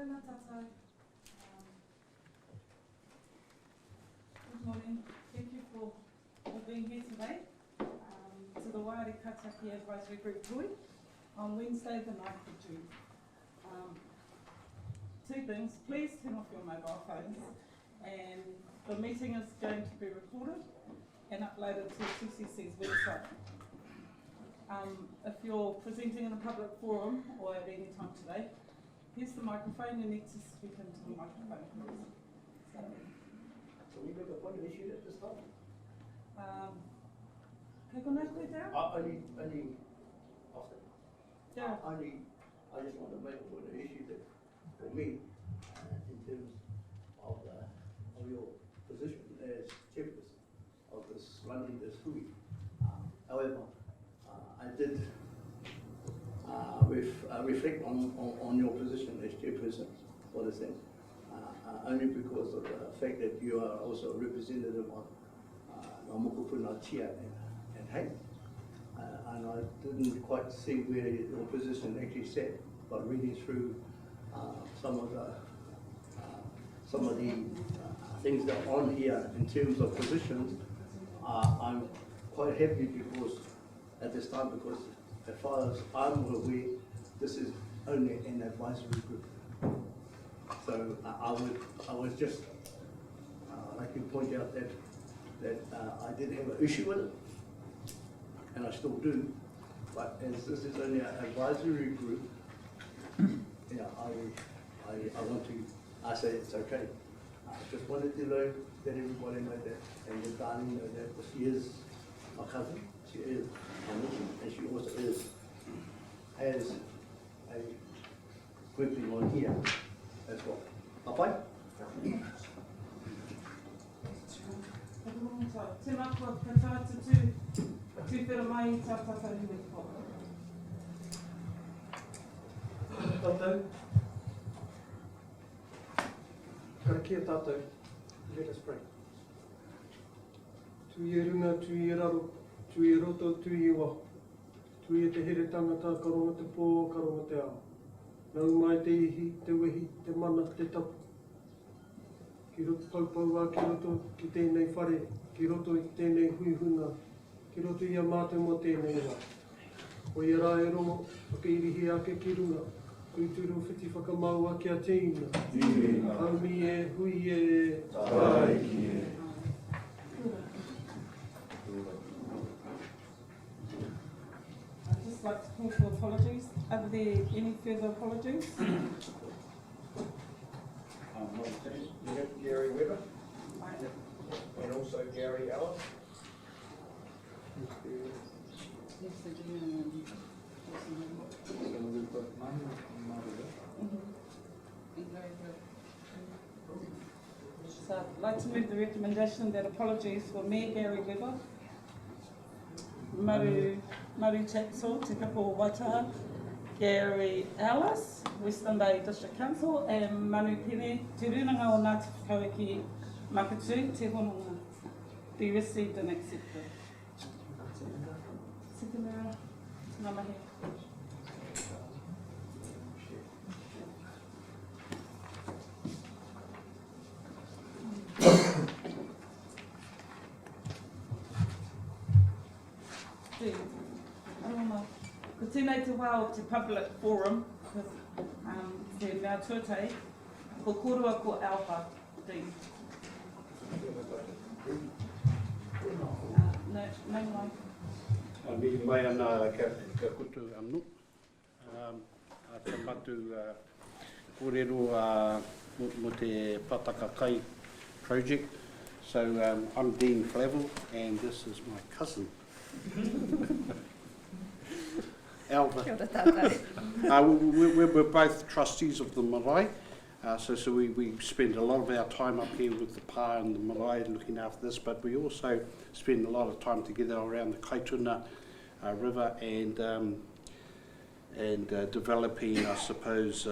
Morena tātou. Good morning. Thank you for being here today to the Waiari Kaitiaki Advisory Group Hui on Wednesday the 9th of June. Two things, please turn off your mobile phones, and the meeting is going to be recorded and uploaded to TCC's website. If you're presenting in a public forum or at any time today, here's the microphone. You need to speak into the microphone, please. Can we make a point of issue at this time? Kei kona koe down? Only often. Yeah. I just want to make a point of issue that for me, in terms of your position as chairperson of this running this hui. However, I did reflect on your position as chairperson for this thing, only because of the fact that you are also a representative of Mokopuna Chia and Hei. And I didn't quite see where your position actually sat, but reading through some of the things that are on here in terms of positions, I'm quite happy because at this time, because as far as I'm aware, this is only an advisory group. So I was just like to point out that I did have an issue with it, and I still do. But as this is only an advisory group, yeah, I want to. I say it's okay. I just wanted to know that everybody know that, and that Darlene know that she is my cousin. She is my niece, and she also has a grouping on here as well. Okay? Tēnā kua katoa tūwhera mai I tā tātou hui ko. Tātou, karakia tātou, let us pray. Tui e runga, tui e raro, tui e roto, tui e wā. Tui e te here tangata, karonga te pō, karonga te ao. Nau mai te ihi, te wehi, te mana, te tapu. Ki roto paupau ki roto ki tēnei whare, ki roto I tēnei huihunga, ki roto I a mātou mo tēnei wā. O I rā e rongo, whakairihi ake ki runga, kuituru whiti whakamau ake a tīna. Aumi e, hui e, tai ki e. I'd just like to call for apologies. Are there any further apologies? You have Gary Weber and also Gary Ellis. So I'd like to move the recommendation that apologies for Mayor Gary Weber, Maru Chatsel, Te Kapo Waitaha, Gary Ellis, Western Bay District Council, and Manu Pene, Te Runanga o Ngāti Whakauaki Makatu, Te Hononga, be received and accepted. Secondara, ngā mahi. Ko tēnei te wā o te public forum, te mea tuatei, ko korua ko Alpha, Dean. No mai. Mi mai ana ka kutu anu. Te matu kōrero mo te Pataka Kai project. So I'm Dean Flavel, and this is my cousin. Alva. Kia ora tātou. We're both trustees of the Marae, so we spend a lot of our time up here with the pa and the Marae looking after this, but we also spend a lot of time together around the Kaituna River and developing, I suppose,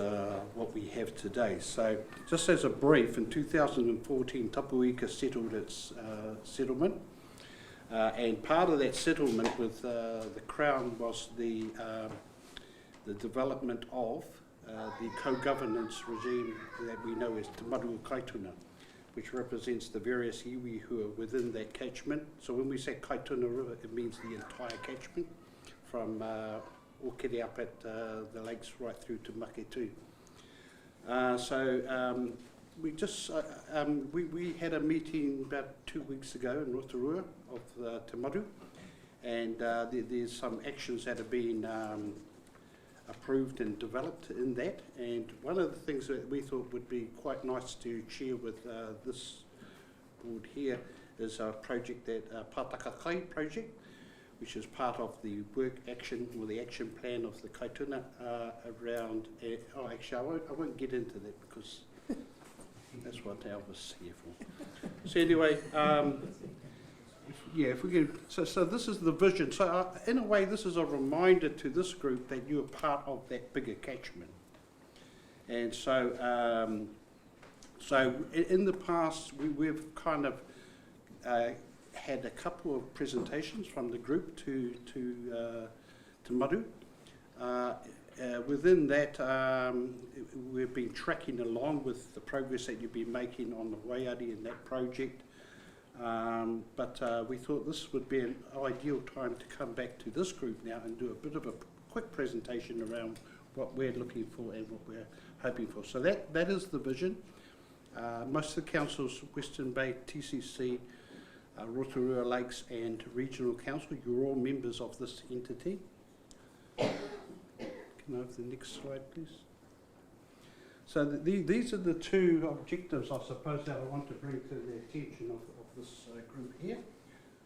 what we have today. So just as a brief, in 2014 Tapuika settled its settlement. And part of that settlement with the Crown was the development of the co-governance regime that we know as Te Maru Kaituna, which represents the various iwi who are within that catchment. So when we say Kaituna River, it means the entire catchment, from Okere up at the lakes right through to Maketu. We had a meeting about 2 weeks ago in Rotorua of Te Maru, and there's some actions that have been approved and developed in that, and one of the things that we thought would be quite nice to share with this board here is a project that Pātaka project, which is part of the work action or the action plan of the Kaituna around. Actually, I won't get into that because that's what Elvis here for. So anyway, if we can. So this is the vision. So in a way, this is a reminder to this group that you are part of that bigger catchment. And so, in the past, we've kind of had a couple of presentations from the group to Maru. Within that, we've been tracking along with the progress that you've been making on the Waiari and that project. But we thought this would be an ideal time to come back to this group now and do a bit of a quick presentation around what we're looking for and what we're hoping for. So that is the vision. Most of the councils, Western Bay, TCC, Rotorua Lakes and Regional Council, you're all members of this entity. Can I have the next slide, please? So these are the two objectives, I suppose, that I want to bring to the attention of this group here.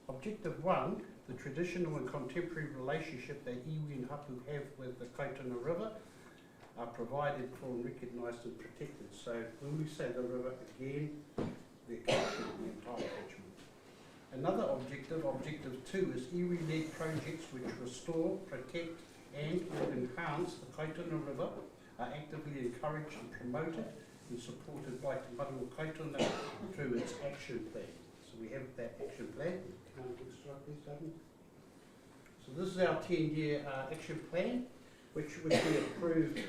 Objective 1, the traditional and contemporary relationship that iwi and hapu have with the Kaituna River are provided for and recognised and protected. So when we say the river, again, the catchment, the entire catchment. Another objective, objective 2, is iwi-led projects which restore, protect and or enhance the Kaituna River are actively encouraged and promoted and supported by Te Maru Kaituna through its action plan. So we have that action plan. Can I next slide, please, David? So this is our 10-year action plan, which we approved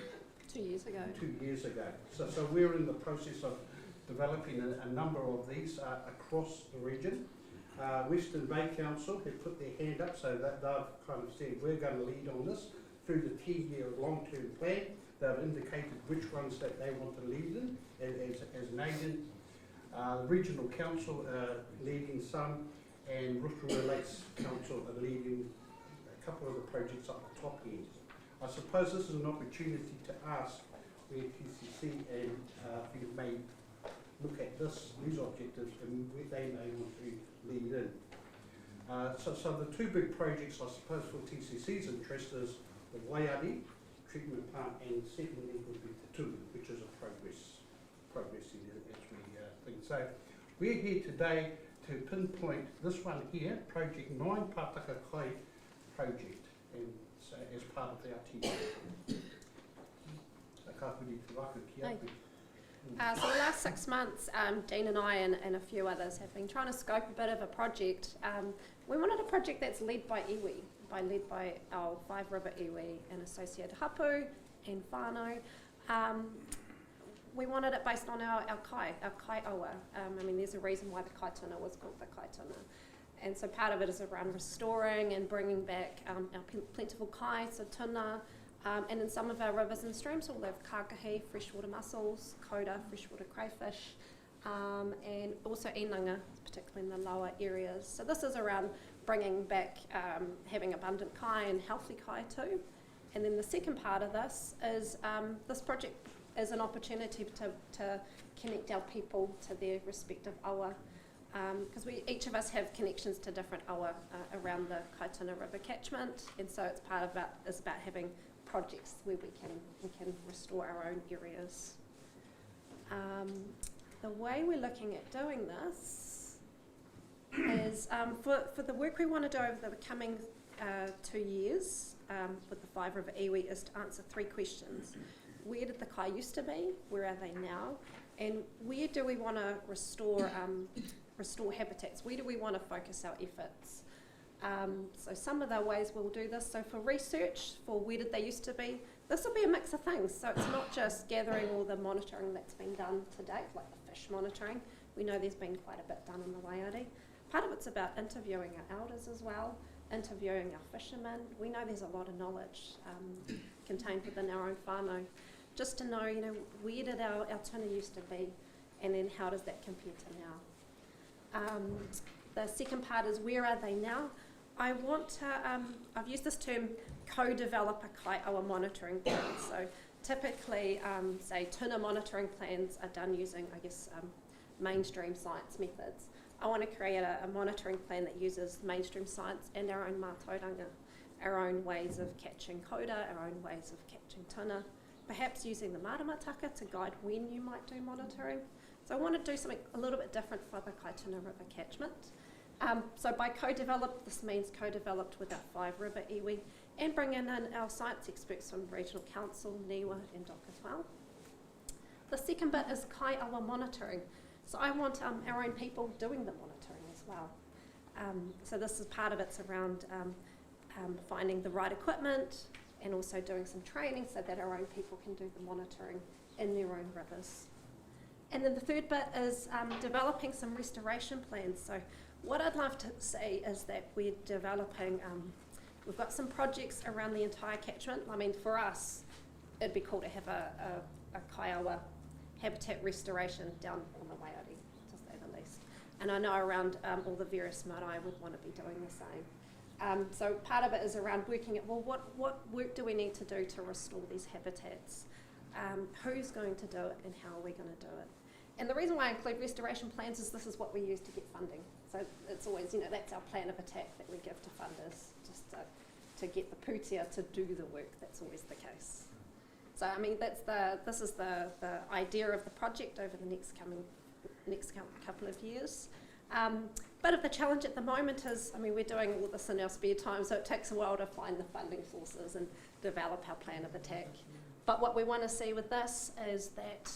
2 years ago. 2 years ago. So we're in the process of developing a number of these across the region. Western Bay Council have put their hand up, so that they've kind of said we're going to lead on this through the 10-year long-term plan. They've indicated which ones that they want to lead in as named. Regional Council leading some, and Rotorua Lakes Council are leading a couple of the projects up the top end. I suppose this is an opportunity to ask where TCC and you may look at these objectives and where they may want to lead in. So the two big projects, I suppose, for TCC's interest is the Waiari treatment plant, and secondly would be the Tulu, which is a progress as we think. So we're here today to pinpoint this one here, Project 9 Pātaka Kai project, and so as part of our team. So the last 6 months, Dean and I and a few others have been trying to scope a bit of a project. We wanted a project that's led by iwi, led by our 5 river iwi and associated hapu and whānau. We wanted it based on our kai awa. I mean, there's a reason why the Kaituna was called the Kaituna. And so part of it is around restoring and bringing back our plentiful kai, so tuna, and in some of our rivers and streams we'll have kakahi, freshwater mussels, koda, freshwater crayfish, and also inanga, particularly in the lower areas. So this is around bringing back having abundant kai and healthy kai too. And then the second part of this is this project is an opportunity to connect our people to their respective awa, because each of us have connections to different awa around the Kaituna River catchment, and so it's about having projects where we can restore our own areas. The way we're looking at doing this is for the work we want to do over the coming 2 years with the 5 river iwi is to answer 3 questions. Where did the kai used to be? Where are they now? And where do we want to restore habitats? Where do we want to focus our efforts? So some of the ways we'll do this, so for research, for where did they used to be, this will be a mix of things. So it's not just gathering all the monitoring that's been done to date, like the fish monitoring. We know there's been quite a bit done in the Waiari. Part of it's about interviewing our elders as well, interviewing our fishermen. We know there's a lot of knowledge contained within our own whānau. Just to know, you know, where did our tuna used to be, and then how does that compare to now? The second part is, where are they now? I want to, I've used this term, co-develop a kaioa monitoring plan. So typically, say, tuna monitoring plans are done using, I guess, mainstream science methods. I want to create a monitoring plan that uses mainstream science and our own mātauranga, our own ways of catching koura, our own ways of catching tuna, perhaps using the maramataka to guide when you might do monitoring. So I want to do something a little bit different for the Kaituna River catchment. So by co-developed, this means co-developed with our 5 river iwi and bringing in our science experts from Regional Council, NIWA and DOC as well. The second bit is kaioa monitoring. So I want our own people doing the monitoring as well. So this is part of it's around finding the right equipment and also doing some training so that our own people can do the monitoring in their own rivers. And then the third bit is developing some restoration plans. So what I'd love to say is that we're developing, we've got some projects around the entire catchment. I mean, for us, it'd be cool to have a kaioa habitat restoration down on the Waiari, to say the least. And I know around all the various marae would want to be doing the same. So part of it is around working at, well, what work do we need to do to restore these habitats? Who's going to do it and how are we going to do it? And the reason why I include restoration plans is this is what we use to get funding. So it's always, you know, that's our plan of attack that we give to funders, just to get the pūtea to do the work. That's always the case. So I mean, this is the idea of the project over the next couple of years. Bit of the challenge at the moment is, I mean, we're doing all this in our spare time, so it takes a while to find the funding sources and develop our plan of attack. But what we want to see with this is that,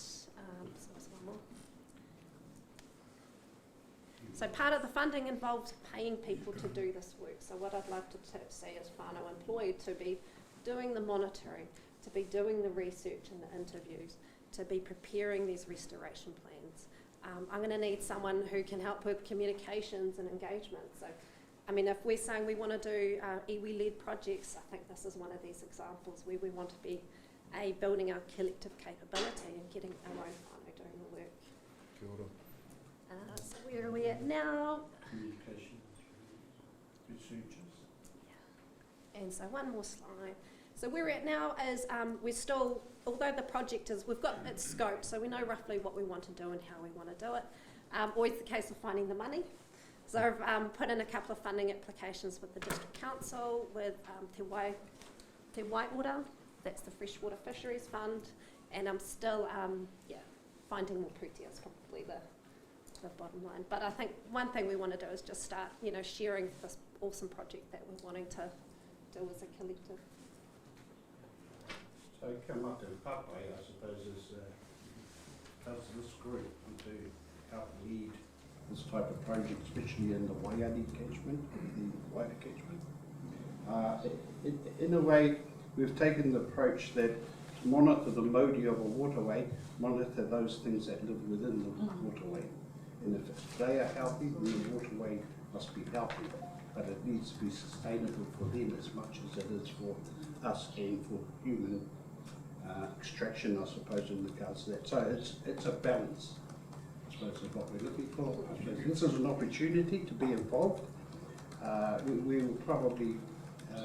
so part of the funding involves paying people to do this work. So what I'd love to see is whānau employed to be doing the monitoring, to be doing the research and the interviews, to be preparing these restoration plans. I'm going to need someone who can help with communications and engagement. So, I mean, if we're saying we want to do iwi-led projects, I think this is one of these examples where we want to be building our collective capability and getting our own whānau doing the work. Kia ora. So where are we at now? Communication, researchers. Yeah. And so one more slide. So where we're at now is we're still, although the project is, we've got its scope, so we know roughly what we want to do and how we want to do it. Always the case of finding the money. So I've put in a couple of funding applications with the District Council, with Te Waiora, that's the Freshwater Fisheries Fund, and I'm still finding more pūtea is probably the bottom line. But I think one thing we want to do is just start, you know, sharing this awesome project that we're wanting to do as a collective. So Kamata Papai, I suppose, does this group to help lead this type of project, especially in the Waiari catchment, the wider catchment. In a way, we've taken the approach that to monitor the modi of a waterway, monitor those things that live within the waterway. And if they are healthy, then the waterway must be healthy. But it needs to be sustainable for them as much as it is for us and for human extraction, I suppose, in regards to that. So it's a balance, I suppose, is what we're looking for. I suppose this is an opportunity to be involved. We will probably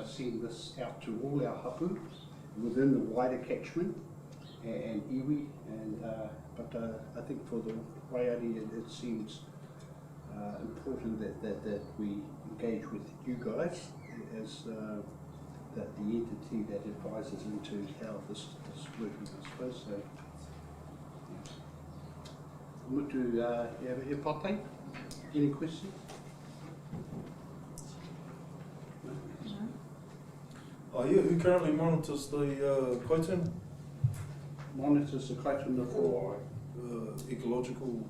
send this out to all our hapu within the wider catchment and iwi, but I think for the Waiari it seems important that we engage with you guys as the entity that advises into how this is working, I suppose. So, Mutu e Pate, any questions? Who currently monitors the kaituna? Monitors the kaituna for Ecological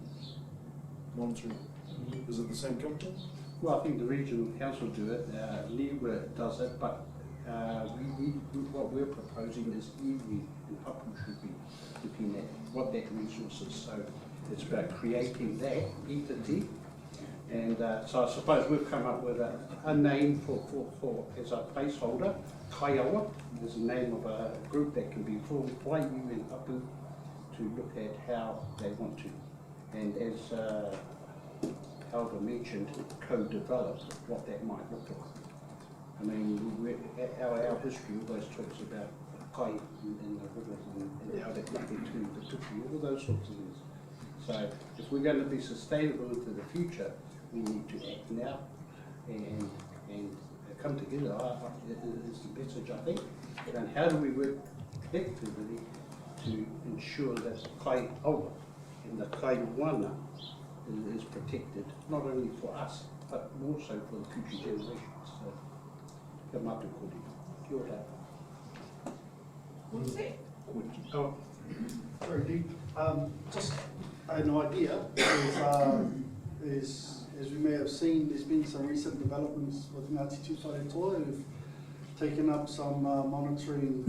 Monitoring. Is it the same company? Well, I think the regional council do it, Leeward does it, but what we're proposing is iwi and hapu should be looking at what that resource is. So it's about creating that entity, and so I suppose we've come up with a name for as a placeholder. Kaiawa is the name of a group that can be formed by iwi and hapu to look at how they want to, and as Alva mentioned, co-develop what that might look like. I mean, our history always talks about kai in the rivers and how that might be to the tupi, all those sorts of things. So if we're going to be sustainable into the future, we need to act now and come together. Is the message, I think. And how do we work collectively to ensure that kai awa and the kai wana is protected, not only for us, but more so for the future generations. So, ka matu kuri. Kia ora. Oh, very deep. Just an idea is, as we may have seen, there's been some recent developments with Ngāti Tūwharetoa who've taken up some monitoring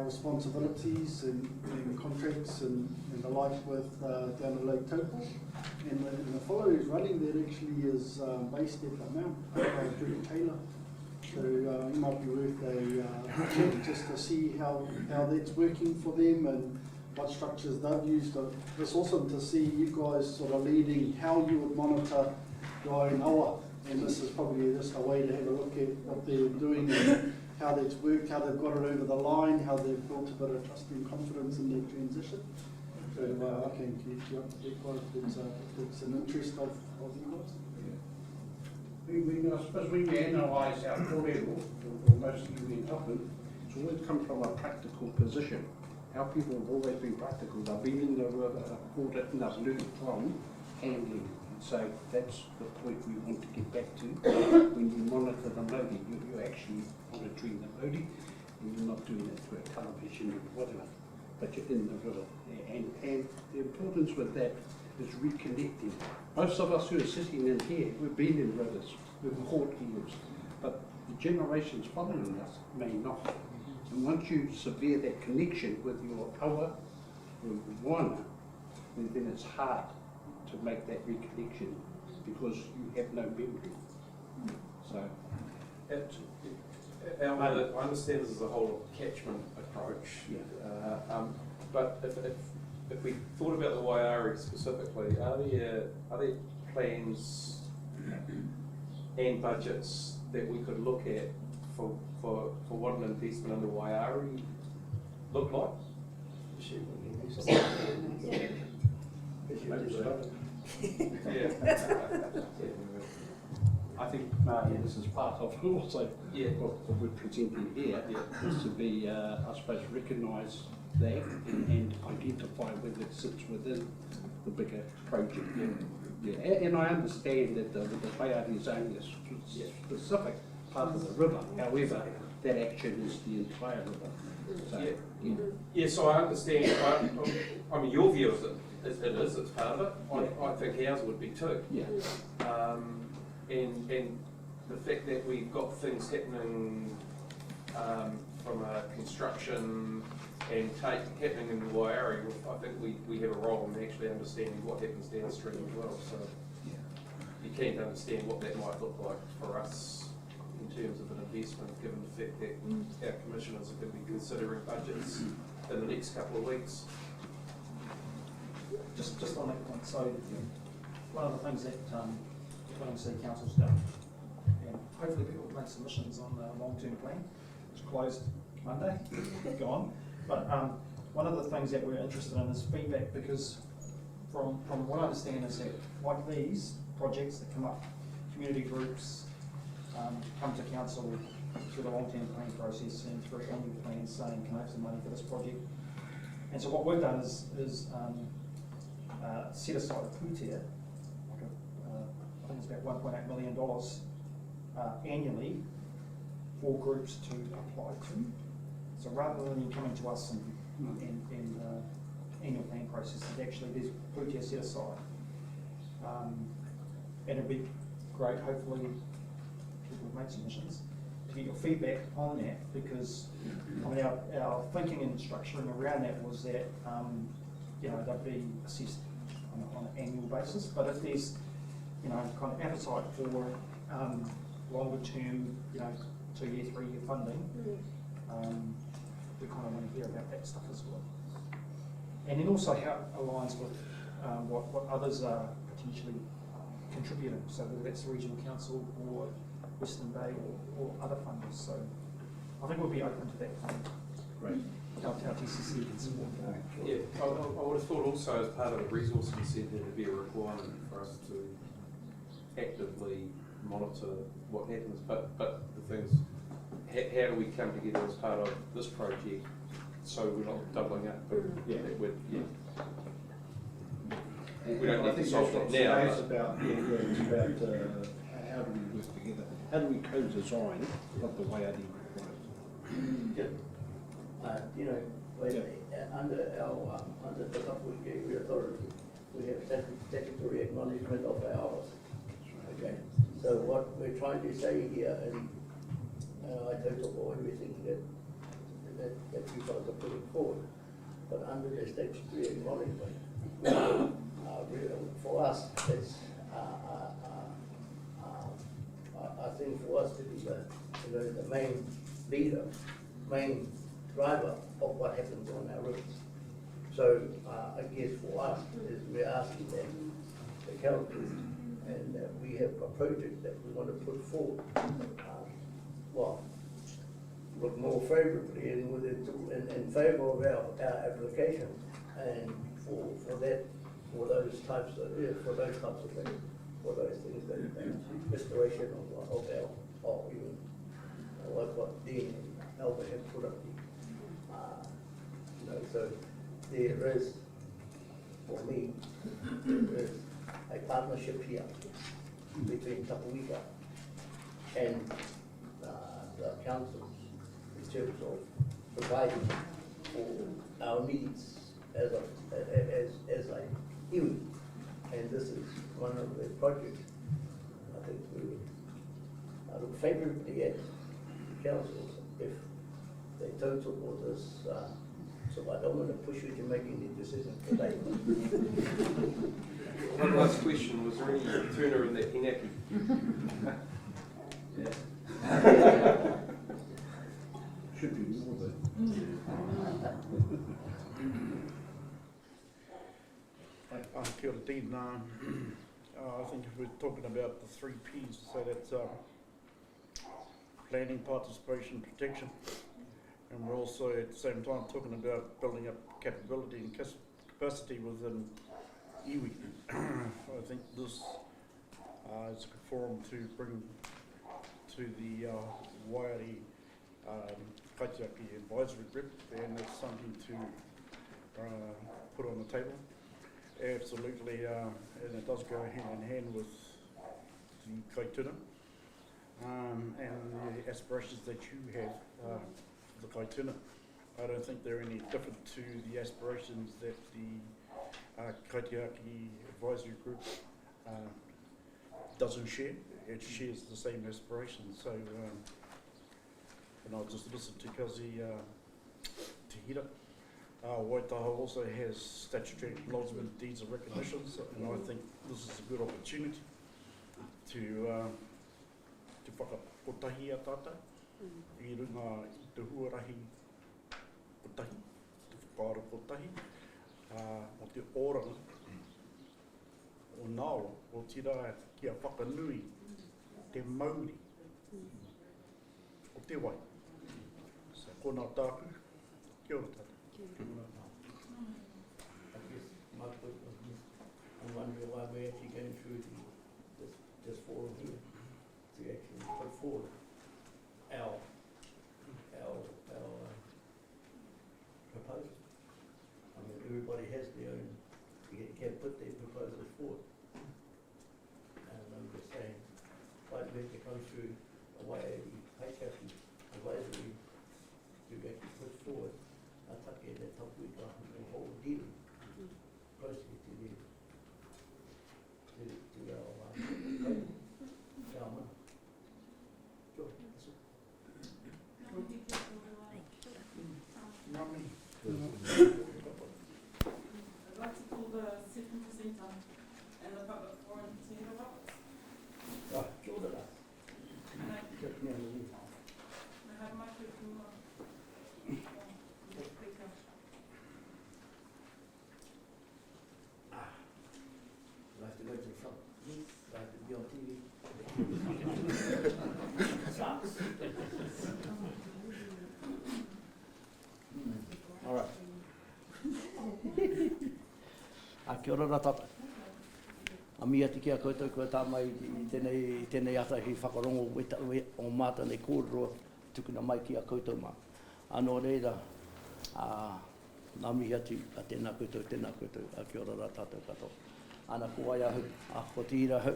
responsibilities and contracts and the like with down at Lake Taupo. And the fellow who's running that actually is based at the Mount, Drew Taylor. So it might be worth a check just to see how that's working for them and what structures they've used. It's awesome to see you guys sort of leading how you would monitor your own awa. And this is probably just a way to have a look at what they're doing and how that's worked, how they've got it over the line, how they've built a bit of trust and confidence in their transition. So I can connect you up to that quite if it's an interest of you guys. I suppose when we analyse our kōrero, or most of you happen, it's always come from a practical position. Our people have always been practical. They've been in the river, audit, and they've learned from handling. So that's the point we want to get back to. When you monitor the modi, you're actually monitoring the modi, and you're not doing it through a television or whatever, but you're in the river. And the importance with that is reconnecting. Most of us who are sitting in here, we've been in rivers, we've caught eels, but the generations following us may not. And once you sever that connection with your awa or wana, then it's hard to make that reconnection because you have no memory. So, I understand this is a whole catchment approach, yeah. but if we thought about the Waiari specifically, are there plans and budgets that we could look at for what an investment in the Waiari look like? I think this is part of also what we're presenting here, is to be, I suppose, recognise that and identify whether it sits within the bigger project. And I understand that the Waiari is only a specific part of the river, however, that action is the entire river. So, so I understand. I mean, your view is that it's part of it. I think ours would be too. Yeah. And the fact that we've got things happening from a construction and happening in the Waiari, I think we have a role in actually understanding what happens downstream as well. So you can't understand what that might look like for us in terms of an investment, given the fact that our commissioners are going to be considering budgets in the next couple of weeks. Just on that point, so one of the things that Wellington City Council's done, and hopefully people will make submissions on the long-term plan. It's closed Monday, gone. But one of the things that we're interested in is feedback, because from what I understand is that like these projects that come up, community groups come to council through the long-term plan process and through annual plans saying, can I have some money for this project? And so what we've done is set aside a pūtea, I think it's about $1.8 million annually for groups to apply to. So rather than you coming to us and annual plan process, actually there's pūtea set aside. And it'd be great. Hopefully people make submissions to get your feedback on that, because I mean our thinking and structuring around that was that you know, they'll be assessed on an annual basis, but if there's, you know, kind of appetite for longer term, you know, 2-year, 3-year funding, we kind of want to hear about that stuff as well. And then also how it aligns with what others are potentially contributing, so whether that's the Regional Council or Western Bay or other funders. So I think we'll be open to that kind of Great. how TCC can support that. Yeah, I would have thought also as part of the resource consent there'd be a requirement for us to actively monitor what happens, but the thing is, how do we come together as part of this project so we're not doubling up? But yeah, we don't need to solve it now. It's about, it's about how do we work together? How do we co-design what the Waiari requires? You know, under our under the Makahae Authority, we have statutory acknowledgement of ours. Okay, so what we're trying to say here, and I don't support everything that you guys are putting forward, but under the statutory acknowledgement, for us, it's I think for us to be the main leader, main driver of what happens on our roads. So I guess for us, is we're asking them, the council, and we have a project that we want to put forward. Well, look more favourably and in favour of our application, and for those types of things, for those things that restoration of our, or even what Dean and Albert have put up here. You know, so there is, for me, there is a partnership here between Tapawika and the councils in terms of providing for our needs as a iwi. And this is one of the projects I think we would look favourably at the councils if they don't support this. So I don't want to push you to make any decisions today. One last question, was there any tuna in that Hinaki? Should be more than. Kia ora, Dean. I think if we're talking about the 3 Ps, so that's planning, participation, protection, and we're also at the same time talking about building up capability and capacity within iwi. I think this is a good forum to bring to the Waiari Kaitiaki advisory group, and it's something to put on the table. Absolutely, and it does go hand in hand with the kaituna and the aspirations that you have for the kaituna. I don't think they're any different to the aspirations that the Kaitiaki advisory group doesn't share. It shares the same aspirations. So, and I'll just listen to Kazi Tehira. Waitaha also has statutory acknowledgement deeds of recognition, and I think this is a good opportunity to whakapotahi a tata I runga I te huarahi potahi, te whakaara potahi, o te oranga o Nāo, o tira kia whakanui te Māori o te wai. So kona tāku, kia ora tata. I guess my point was this. I'm wondering why we're actually going through this forum here to actually put forward our proposal. I mean, everybody has their own, you can put their proposals forward. And I'm just saying, why do we have to come through a Waiari Kaitiaki advisory to actually put forward a take that Tapawika and whole deal closely to our Kia ora rā tata. A mi ati kia koutou kua tā mai I tēnei ata hi whakarongo o māta nei kōrero tukuna mai ki a koutou mā. Anō reira, nā mi ati a tēnā koutou, a kia ora rā tātou katoa. Ana ko ai ahu, a ko tira hau,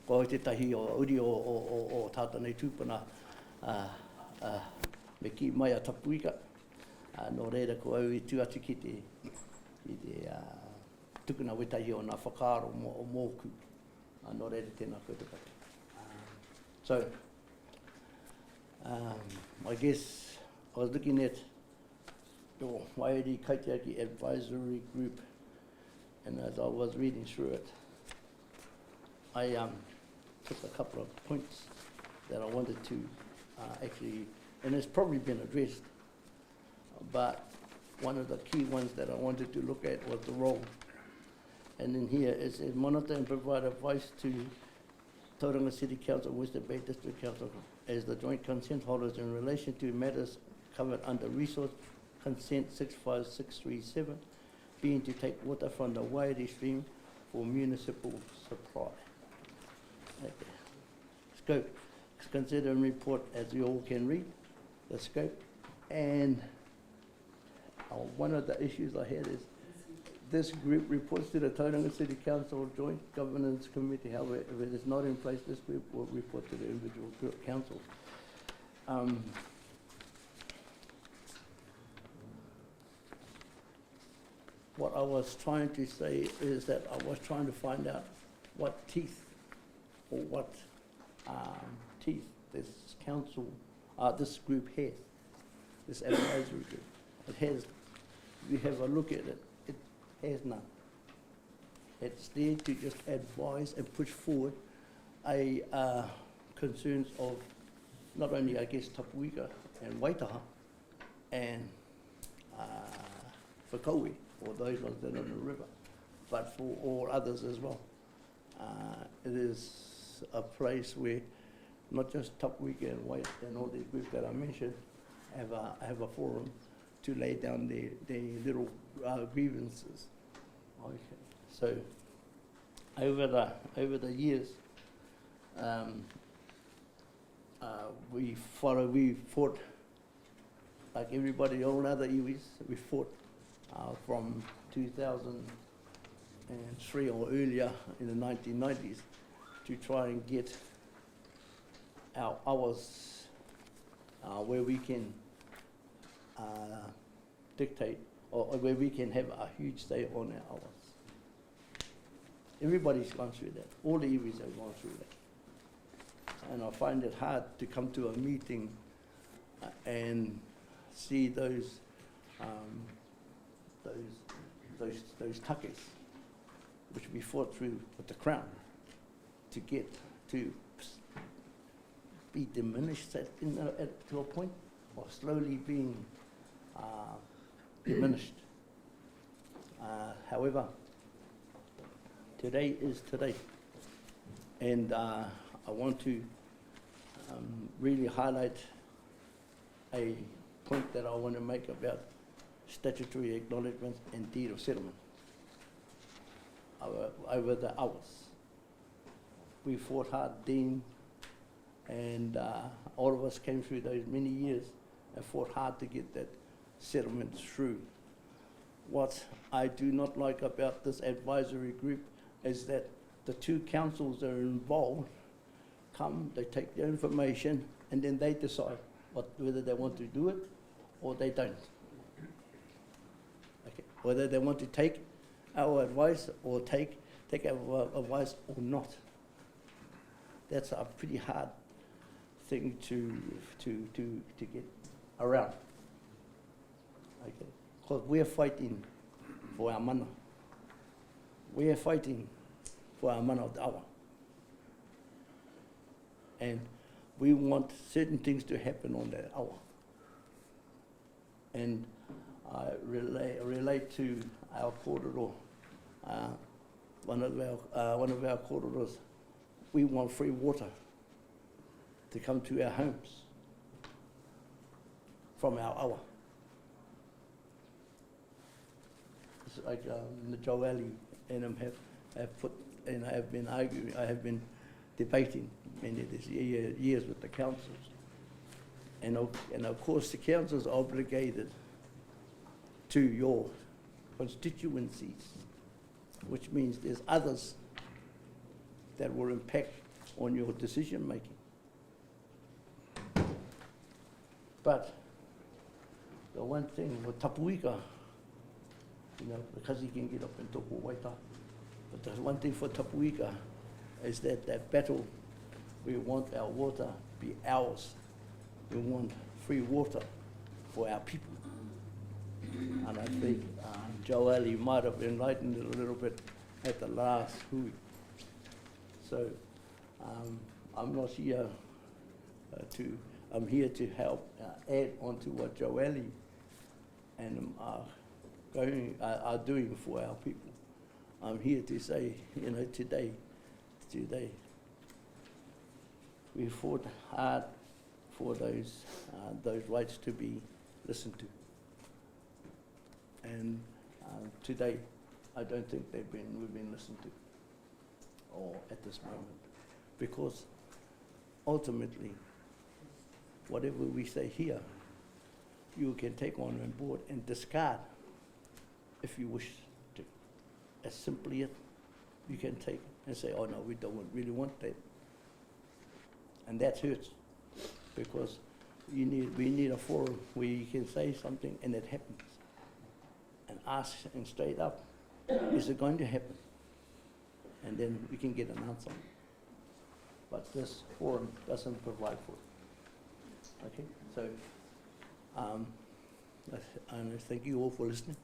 ko te tahi o uri o tātou nei tūpuna me ki mai a tapuika. Nō reira ko au I tū atu ki te tukuna wetahi o nā whakaaro o mōku. Nō reira tēnā koutou katoa. So, I guess I was looking at your Waiari Kaitiaki Advisory Group, and as I was reading through it, I took a couple of points that I wanted to actually, and it's probably been addressed, but one of the key ones that I wanted to look at was the role. And in here it says monitor and provide advice to Tauranga City Council, Western Bay District Council as the joint consent holders in relation to matters covered under Resource Consent 65637, being to take water from the Waiari stream for municipal supply. Okay. Scope. Consider and report, as you all can read, the scope. And one of the issues I had is this group reports to the Tauranga City Council Joint Governance Committee. However, if it is not in place, this group will report to the individual councils. What I was trying to say is that I was trying to find out what teeth or what teeth this council, this group has, this advisory group. It has, if you have a look at it, it has none. It's there to just advise and push forward concerns of not only, I guess, Tapuika and Waitaha and Whakaue, or those ones that are on the river, but for all others as well. It is a place where not just Tapuika and White and all these groups that I mentioned have a forum to lay down their little grievances. Okay. So over the years, we fought like everybody, all other iwis. We fought from 2003 or earlier in the 1990s to try and get our hours where we can dictate or where we can have a huge say on our hours. Everybody's gone through that. All the iwis have gone through that. And I find it hard to come to a meeting and see those takes which we fought through with the Crown to get to be diminished to a point, or slowly being diminished. However, today is today, and I want to really highlight a point that I want to make about statutory acknowledgements and deed of settlement over the hours. We fought hard, Dean, and all of us came through those many years and fought hard to get that settlement through. What I do not like about this advisory group is that the two councils that are involved come, they take their information, and then they decide whether they want to do it or they don't. Okay. Whether they want to take our advice or take our advice or not. That's a pretty hard thing to get around. Okay. Because we're fighting for our mana. We are fighting for our mana of the awa. And we want certain things to happen on that hour. And I relate to our kōrero, one of our kōreros. We want free water to come to our homes from our awa. It's like the Joe Alley and have been arguing, I have been debating many of these years with the councils. And of course the council is obligated to your constituencies, which means there's others that will impact on your decision making. But the one thing with Tapuika, because he can get up and talk waita, but the one thing for Tapuika is that battle, we want our water be ours. We want free water for our people. And I think Joelle might have enlightened it a little bit at the last hui. So I'm not here I'm here to help add on to what Joelle and are doing for our people. I'm here to say, today, we fought hard for those rights to be listened to. And today, I don't think we've been listened to, or at this moment, because ultimately, whatever we say here, you can take on board and discard if you wish to. As simply as you can take and say, oh no, we don't really want that. And that hurts, because we need a forum where you can say something and it happens. And ask and straight up, is it going to happen? And then we can get an answer. But this forum doesn't provide for it. Okay, so and I thank you all for listening.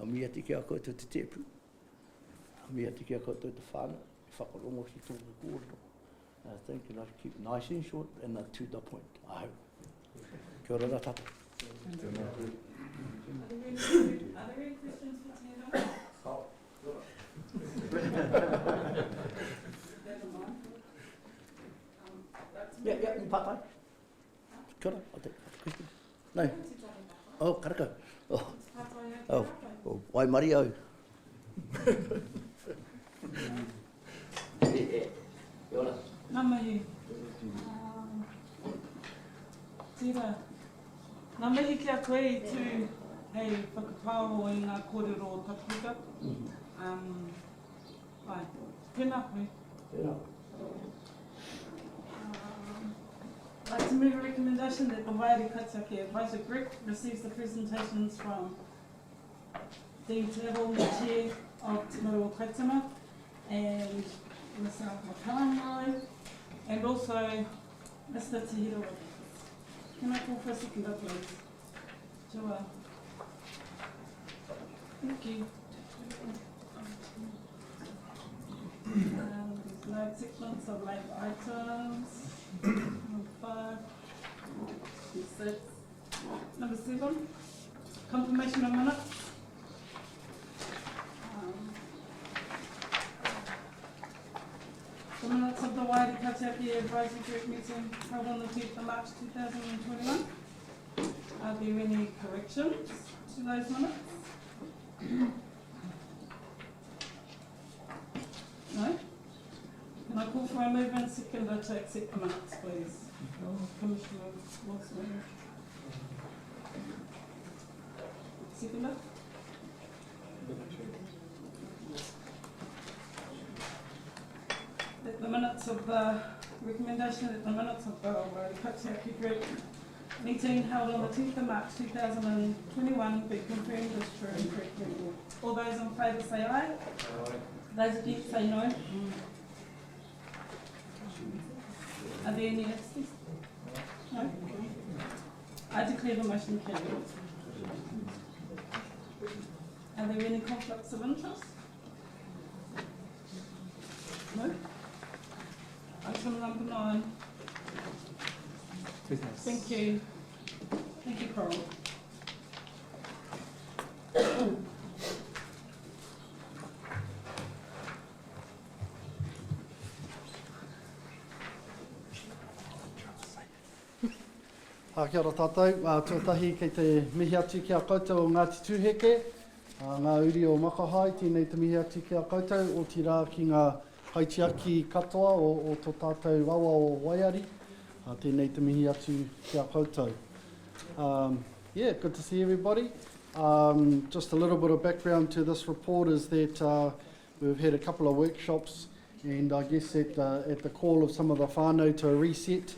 Mi ati kia koutou te tepu. Mi ati kia koutou te whānau. Whakarongo ki tōna kōrero. I think you like to keep nice and short and to the point, I hope. Kia ora rā tata. Are there any questions for Tina? Yeah, in part time. Kia ora, I'll take a question. No. Oh, karaka. Oh, Waiari au. Nā mihi. Tira. Nā mihi kia koe I tū hei whakapāo I ngā kōrero o Tapuika. Ai, tēnā koe. Tēnā. I'd like to move a recommendation that the Waiari Kaitiaki Advisory Group receives the presentations from Dean Tēro, the Chair of Te Marae Kaitana, and Mr. Makahae, and also Mr. Tihiro. Can I call for a seconder, please? Joa. Thank you. There's no acceptance of late items. Number 5, 6, number 7, confirmation of minutes. The minutes of the Waiari Kaitiaki Advisory Group meeting held on the 10th of March 2021. Are there any corrections to those minutes? No? Can I call for a move and seconder to accept the minutes, please? Commissioner Wilson. Seconder? That the minutes of the recommendation that the minutes of the Kaitiaki Group meeting held on the 10th of March 2021 be confirmed as true and correct. All those in favour say aye. Those against say no. Are there any abstentions? No? I declare the motion carried. Are there any conflicts of interest? No? Item number 9. Business. Thank you. Thank you, Coral. Kia ora tātou, tuatahi kei te mihi atu ki a koutou o Ngāti Tūheke. Ngā uri o Makahae, tēnei te mihi atu ki a koutou, o ti rā ki ngā Kaitiaki katoa o tō tātou awa o Waiari. Tēnei te mihi atu ki a koutou. Yeah, good to see everybody. Just a little bit of background to this report is that we've had a couple of workshops, and I guess at the call of some of the whānau to reset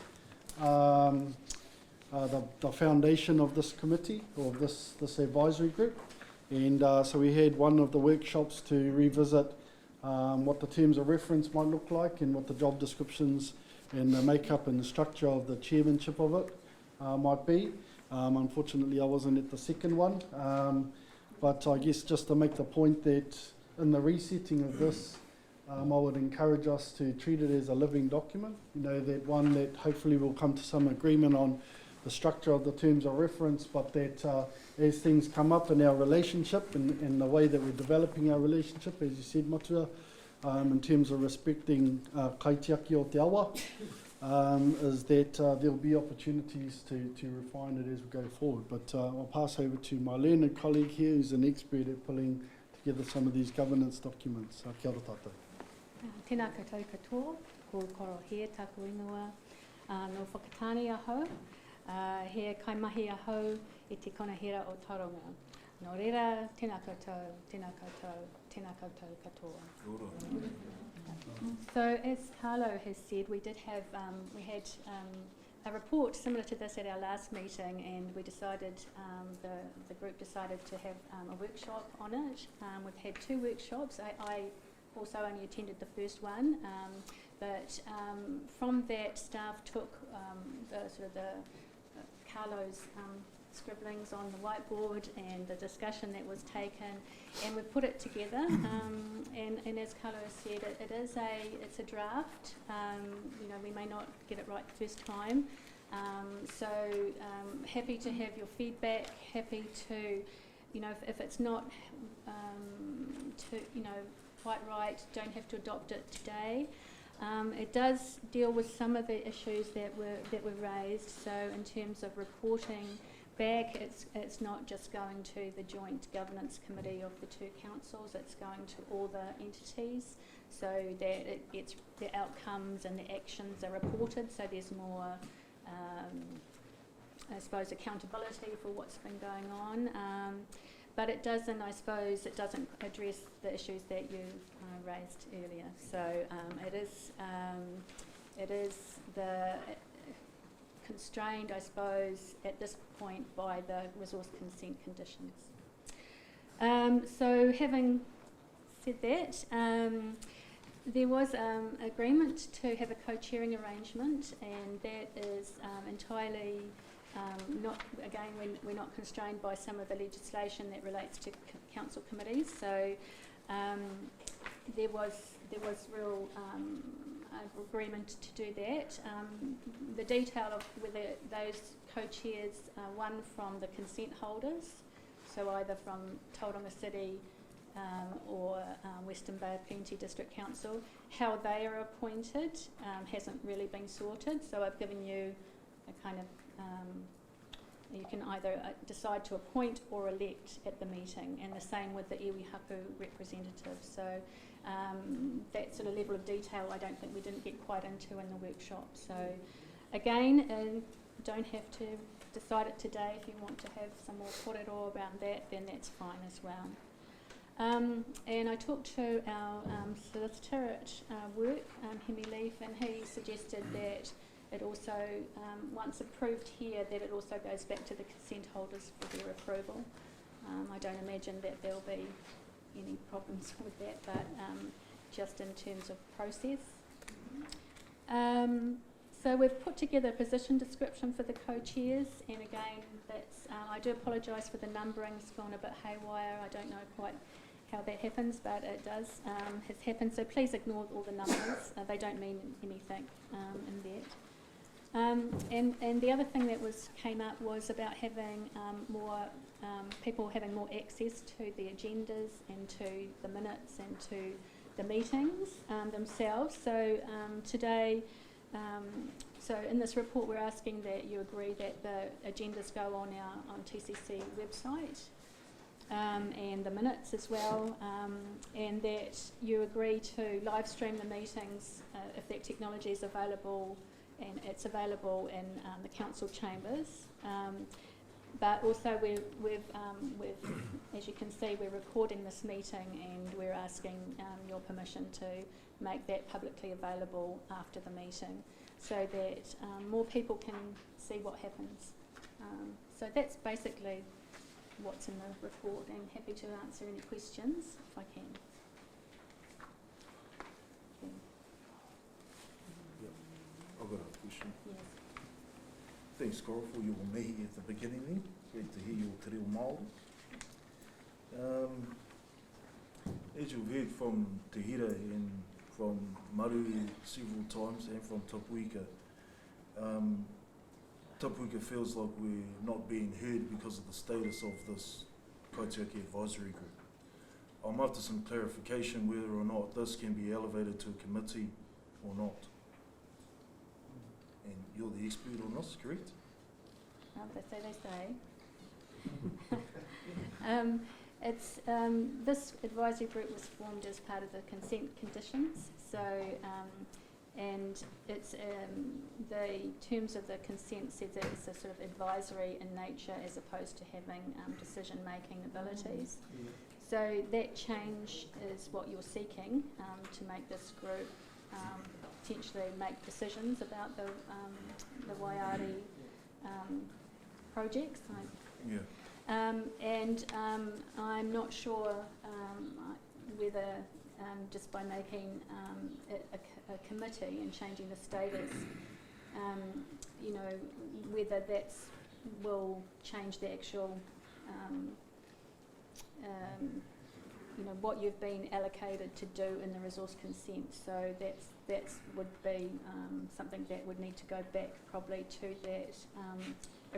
the foundation of this committee, or this advisory group. And so we had one of the workshops to revisit what the terms of reference might look like and what the job descriptions and the makeup and the structure of the chairmanship of it might be. Unfortunately, I wasn't at the second one, but I guess just to make the point that in the resetting of this, I would encourage us to treat it as a living document, that one that hopefully we'll come to some agreement on the structure of the terms of reference, but that as things come up in our relationship and the way that we're developing our relationship, as you said, Matua, in terms of respecting Kaitiaki o te awa, is that there'll be opportunities to refine it as we go forward. But I'll pass over to my learned colleague here, who's an expert at pulling together some of these governance documents. Kia ora tātou. Tēnā koutou katoa, ko koro he tāku ingoa, no whakatāne ahau, he kaimahi ahau i te konahira o Tauranga. Nō reira, tēnā koutou, tēnā koutou, tēnā koutou katoa. So as Carlo has said, we had a report similar to this at our last meeting, and we decided, the group decided to have a workshop on it. We've had 2 workshops. I also only attended the first one, but from that, staff took Carlo's scribblings on the whiteboard and the discussion that was taken, and we've put it together. And as Carlo said, it's a draft. We may not get it right the first time. So happy to have your feedback. Happy to, if it's not quite right, don't have to adopt it today. It does deal with some of the issues that were raised. So in terms of reporting back, it's not just going to the joint governance committee of the 2 councils, it's going to all the entities, so that the outcomes and the actions are reported, so there's more I suppose accountability for what's been going on. But it doesn't address the issues that you raised earlier. So it is constrained, I suppose, at this point by the resource consent conditions. So having said that, there was agreement to have a co-chairing arrangement, and that is entirely we're not constrained by some of the legislation that relates to council committees. So there was real agreement to do that. The detail of whether those co-chairs, one from the consent holders, so either from Tauranga City or Western Bay of Plenty District Council, how they are appointed hasn't really been sorted. So I've given you a kind of you can either decide to appoint or elect at the meeting, and the same with the iwi hapu representatives. So that sort of level of detail I don't think we didn't get quite into in the workshop. So again, don't have to decide it today. If you want to have some more korero around that, then that's fine as well. And I talked to our solicitor at work, Hemi Leaf, and he suggested that it also, once approved here, that it also goes back to the consent holders for their approval. I don't imagine that there'll be any problems with that, but just in terms of process. So we've put together a position description for the co-chairs, and again, that's I do apologise for the numbering's gone a bit haywire. I don't know quite how that happens, but it does has happened. So please ignore all the numbers; they don't mean anything in that. And the other thing that came up was about having more people having more access to the agendas and to the minutes and to the meetings themselves. So today, so in this report, we're asking that you agree that the agendas go on TCC website. and the minutes as well, and that you agree to live stream the meetings if that technology is available, and it's available in the council chambers. But also we've as you can see, we're recording this meeting, and we're asking your permission to make that publicly available after the meeting, so that more people can see what happens. So that's basically what's in the report, and happy to answer any questions if I can. I've got a question. Yes. Thanks, Cora, for your mihi at the beginning there. Great to hear your te reo Māori. As you've heard from Te Hira and from Maru several times and from Tapuika, Tapuika feels like we're not being heard because of the status of this Kaitiaki advisory group. I'm after some clarification whether or not this can be elevated to a committee or not. And you're the expert on this, correct? They say. This advisory group was formed as part of the consent conditions. So, and it's the terms of the consent says that it's a sort of advisory in nature as opposed to having decision-making abilities. So that change is what you're seeking to make this group potentially make decisions about the Waiari projects. Yeah. And I'm not sure whether just by making a committee and changing the status, you know, whether that will change the actual, you know, what you've been allocated to do in the resource consent. So that's would be something that would need to go back probably to that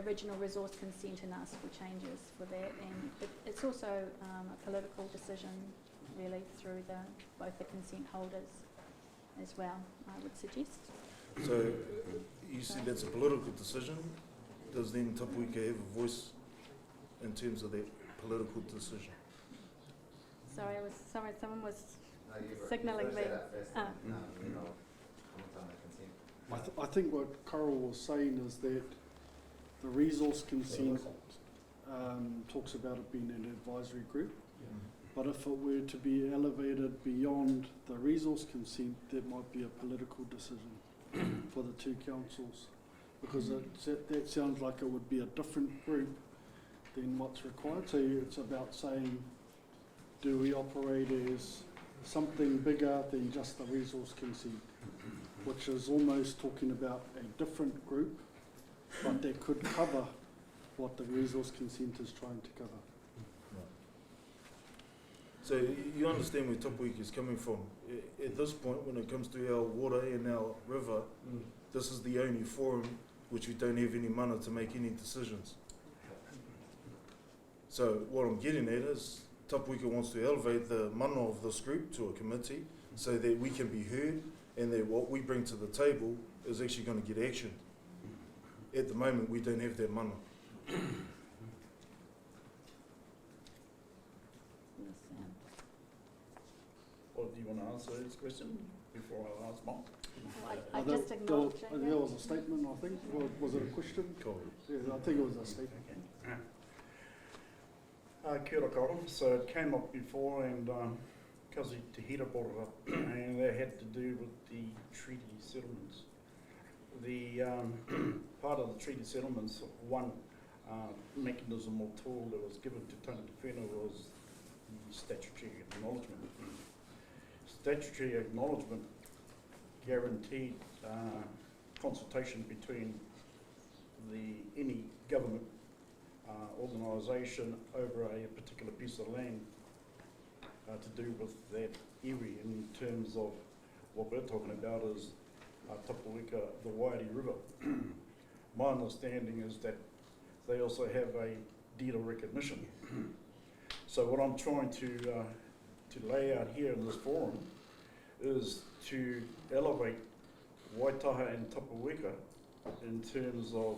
original resource consent and ask for changes for that. And it's also a political decision really through both the consent holders as well, I would suggest. So you said that's a political decision. Does then Tapuika have a voice in terms of that political decision? Sorry, someone was signalling me. I think what Carol was saying is that the resource consent talks about it being an advisory group, but if it were to be elevated beyond the resource consent, that might be a political decision for the two councils, because that sounds like it would be a different group than what's required. So it's about saying, do we operate as something bigger than just the resource consent, which is almost talking about a different group, but that could cover what the resource consent is trying to cover. So you understand where Tapuika is coming from. At this point, when it comes to our water and our river, this is the only forum which we don't have any mana to make any decisions. So what I'm getting at is Tapuika wants to elevate the mana of this group to a committee so that we can be heard and that what we bring to the table is actually going to get action. At the moment, we don't have that mana. Well, do you want to answer this question before I ask mine? I just acknowledge it. There was a statement, I think. Was it a question? Cool. Yeah, I think it was a statement. Kia ora koutou. So it came up before, and Kazi Te Hira brought it up, and that had to do with the treaty settlements. The part of the treaty settlements, one mechanism or tool that was given to Tony Te Whenua was the statutory acknowledgement. Statutory acknowledgement guaranteed consultation between any government organisation over a particular piece of land to do with that area in terms of what we're talking about is Tapuika, the Waiari River. My understanding is that they also have a deed of recognition. So what I'm trying to lay out here in this forum is to elevate Waitaha and Tapuika in terms of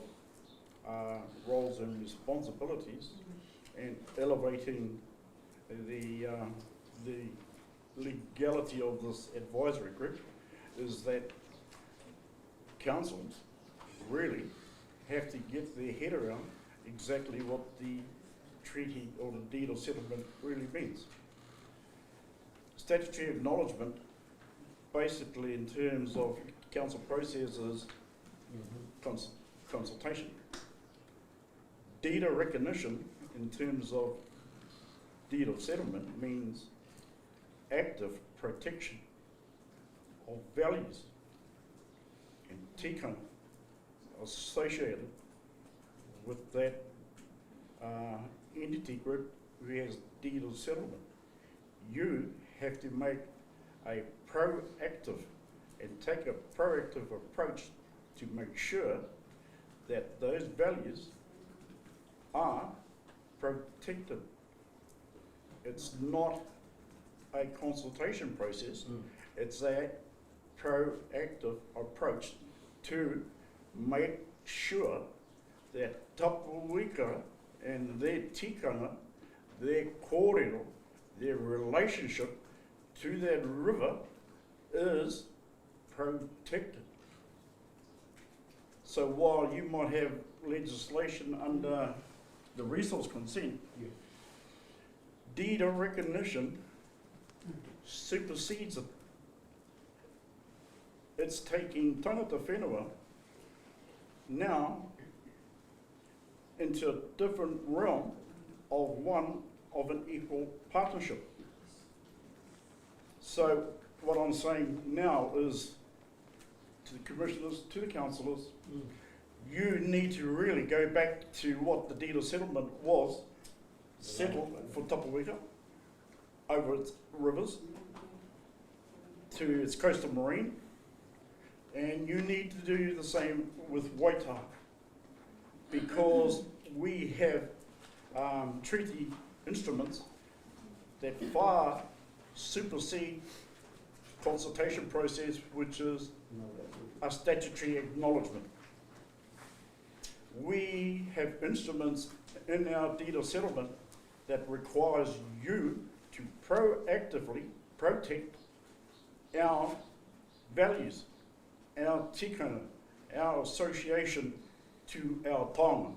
roles and responsibilities, and elevating the legality of this advisory group is that councils really have to get their head around exactly what the treaty or the deed of settlement really means. Statutory acknowledgement, basically in terms of council processes, consultation. Deed of recognition in terms of deed of settlement means active protection of values and tikanga associated with that entity group who has deed of settlement. You have to make a proactive and take a proactive approach to make sure that those values are protected. It's not a consultation process, it's a proactive approach to make sure that Tapawika and their tikanga, their kōrero, their relationship to that river is protected. So while you might have legislation under the resource consent, deed of recognition supersedes it. It's taking tangata whenua now into a different realm of one of an equal partnership. So what I'm saying now is to the commissioners, to the councillors, you need to really go back to what the deed of settlement was, settled for Tapawika, over its rivers, to its coastal marine, and you need to do the same with Waiari, because we have treaty instruments that far supersede consultation process, which is a statutory acknowledgement. We have instruments in our deed of settlement that requires you to proactively protect our values, our tikanga, our association to our taonga.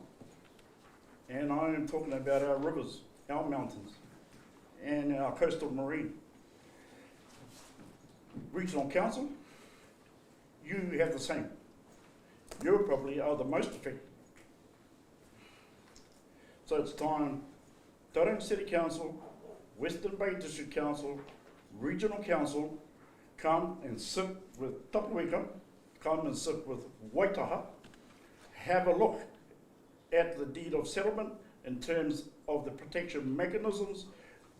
And I am talking about our rivers, our mountains, and our coastal marine. Regional Council, you have the same. You probably are the most affected. So it's time, Tauranga City Council, Western Bay District Council, Regional Council, come and sit with Tapawika, come and sit with Waitaha, have a look at the deed of settlement in terms of the protection mechanisms,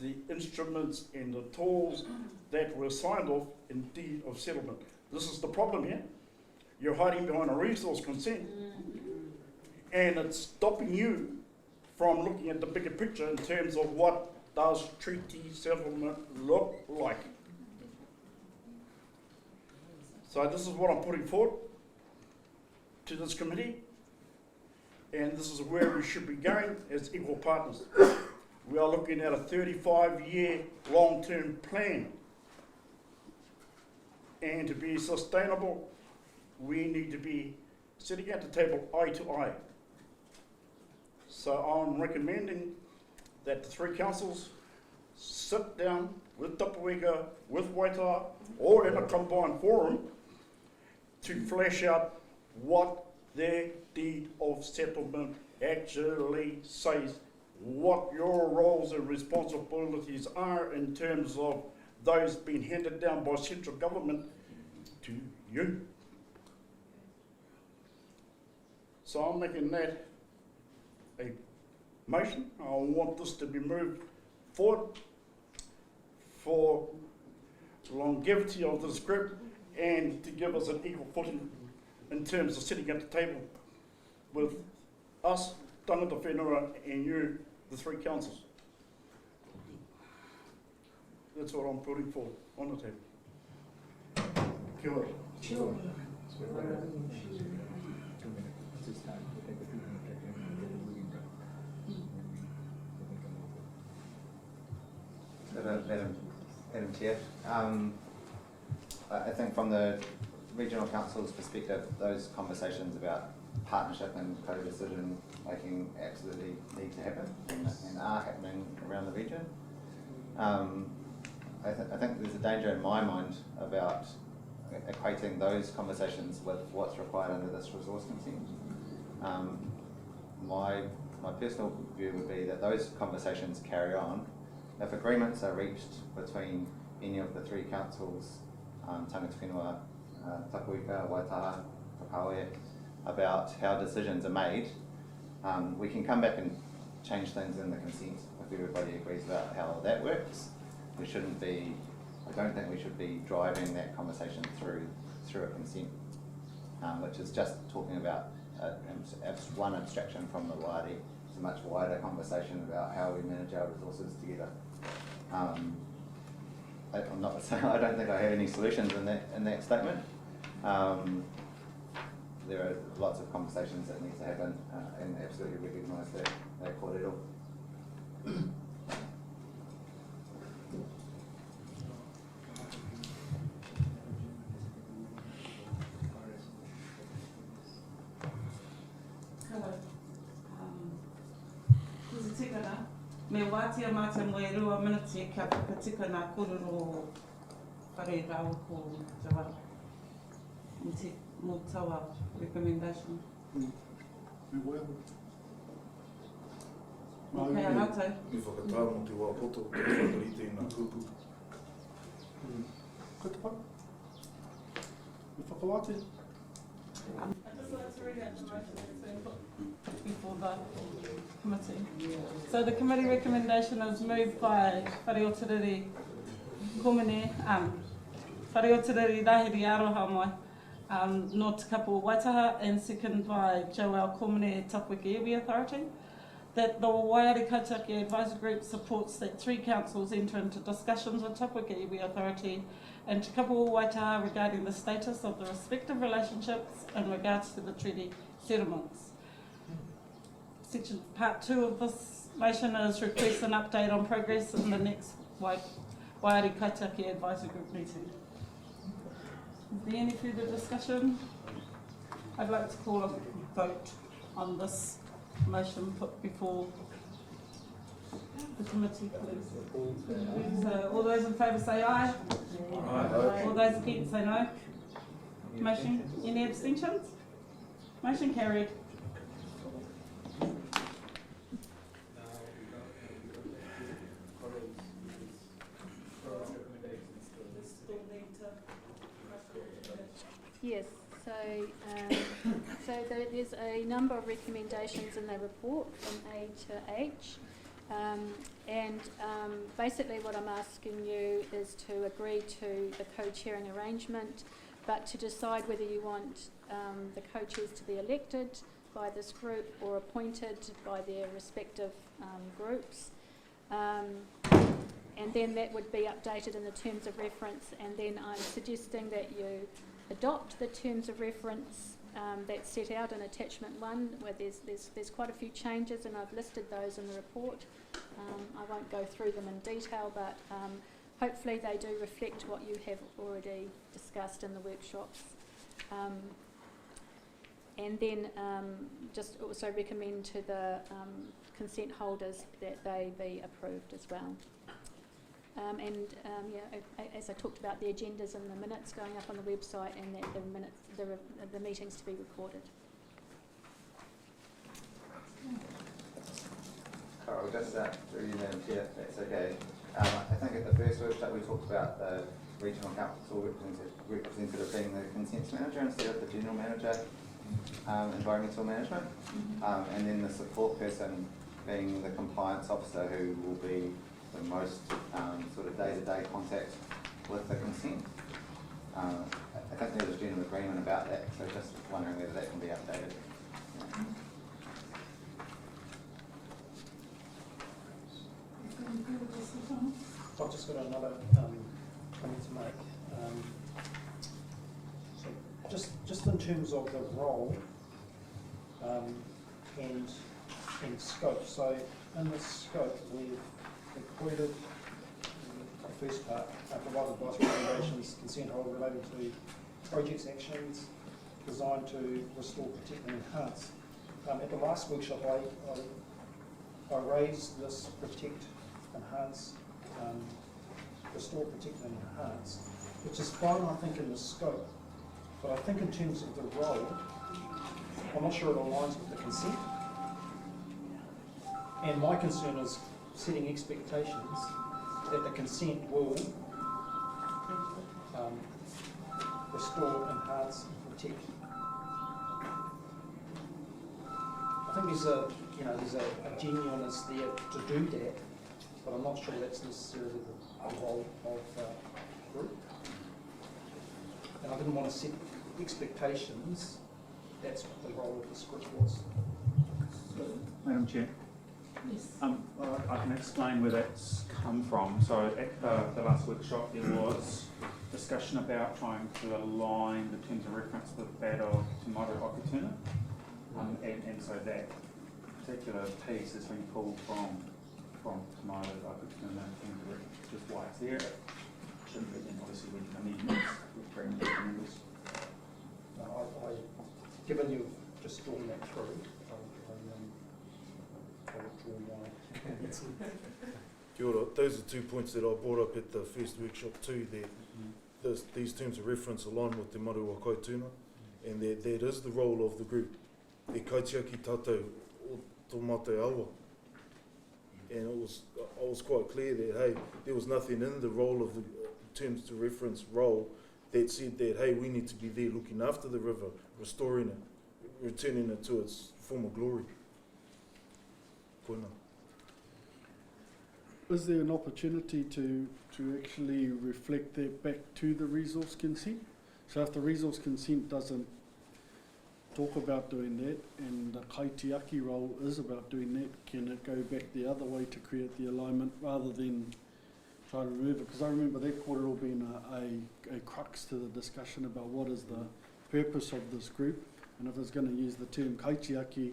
the instruments and the tools that were signed off in deed of settlement. This is the problem here. You're hiding behind a resource consent, and it's stopping you from looking at the bigger picture in terms of what does treaty settlement look like. So this is what I'm putting forward to this committee, and this is where we should be going as equal partners. We are looking at a 35-year long-term plan, and to be sustainable, we need to be sitting at the table eye to eye. So I'm recommending that the three councils sit down with Tapawika, with Waitai, or in a combined forum to flesh out what their deed of settlement actually says, what your roles and responsibilities are in terms of those being handed down by central government to you. So I'm making that a motion. I want this to be moved forward for longevity of this group and to give us an equal footing in terms of sitting at the table with us, tangata whenua, and you, the three councils. That's what I'm putting forward on the table. Kia ora. Sure. Madam Chair. I think from the Regional Council's perspective, those conversations about partnership and co-decision making absolutely need to happen and are happening around the region. I think there's a danger in my mind about equating those conversations with what's required under this resource consent. My personal view would be that those conversations carry on. If agreements are reached between any of the three councils, Tangata Whenua, Tapuika, Waitaha, Makahae, about how decisions are made, we can come back and change things in the consent if everybody agrees about how that works. We shouldn't be, I don't think we should be driving that conversation through a consent, which is just talking about one abstraction from the Waiari. It's a much wider conversation about how we manage our resources together. I'm not saying I don't think I have any solutions in that statement. There are lots of conversations that need to happen, and absolutely recognise that kōrero. Me wātia mātia mo e rua miniti kia whakatika nā kōrero whare rau ko te wara. Mō tawa recommendation. Okay, a rātou. Me whakatā mo te wā poto, te whakarite i nā kūpū. Ko te wha? Me whakawāte? I'd just like to read out the motion that's been put before the committee. So the committee recommendation is moved by Whare o Tiriri Komene, Whare o Tiriri Rahiri Aroha mai, no Te Kapo Waitaha, and second by Joel Komene Tapuika Iwi Authority, that the Waiari Kaitiaki Advisory Group supports that three councils enter into discussions with Tapuika Iwi Authority and Te Kapo Waitaha regarding the status of the respective relationships in regards to the treaty settlements. Section part 2 of this motion is request an update on progress in the next Waiari Kaitiaki Advisory Group meeting. Is there any further discussion? I'd like to call a vote on this motion put before the committee, please. So all those in favour say aye. Aye. All those against say no. Motion, any abstentions? Motion carried. Yes, so there's a number of recommendations in the report from A to H, and basically what I'm asking you is to agree to the co-chairing arrangement, but to decide whether you want the co-chairs to be elected by this group or appointed by their respective groups. And then that would be updated in the terms of reference, and then I'm suggesting that you adopt the terms of reference that's set out in attachment 1, where there's quite a few changes, and I've listed those in the report. I won't go through them in detail, but hopefully they do reflect what you have already discussed in the workshops. And then just also recommend to the consent holders that they be approved as well. As I talked about, the agendas and the minutes going up on the website, and that the meetings to be recorded. Carol, just through you, Madam Chair, if that's okay. I think at the first workshop we talked about the regional council representative being the consents manager instead of the general manager, environmental management, and then the support person being the compliance officer, who will be the most sort of day-to-day contact with the consent. I think there was general agreement about that, so just wondering whether that can be updated. I've just got another comment to make. So just in terms of the role and scope. So in the scope, we've included the first part, provide advice, recommendations, consent holder relating to projects, actions designed to restore, protect and enhance. At the last workshop I raised this protect, enhance, restore, protect and enhance, which is fine I think in the scope, but I think in terms of the role, I'm not sure it aligns with the consent. And my concern is setting expectations that the consent will restore, enhance and protect. I think there's a genuineness there to do that, but I'm not sure that's necessarily the role of the group. And I didn't want to set expectations. That's what the role of this group was. Madam Chair. Yes. Well, I can explain where that's come from. So at the last workshop there was discussion about trying to align the terms of reference with that of Te Marae Okatuna. And so that particular piece has been pulled from Te Marae Okatuna in terms of reference, just why it's there. It shouldn't be, and obviously we can amendments with bring the members. Given you've just drawn that through, I'll withdraw my Kia ora. Those are 2 points that I brought up at the first workshop too, that these terms of reference align with Te Marae Kaituna, and that is the role of the group. E Kaitiaki tātou o tō mate awa. And I was quite clear that, hey, there was nothing in the role of the terms to reference role that said that, hey, we need to be there looking after the river, restoring it, returning it to its former glory. Koina. Is there an opportunity to actually reflect that back to the resource consent? So if the resource consent doesn't talk about doing that and the Kaitiaki role is about doing that, can it go back the other way to create the alignment rather than try to remove it? Because I remember that quarter all being a crux to the discussion about what is the purpose of this group, and if it's going to use the term Kaitiaki,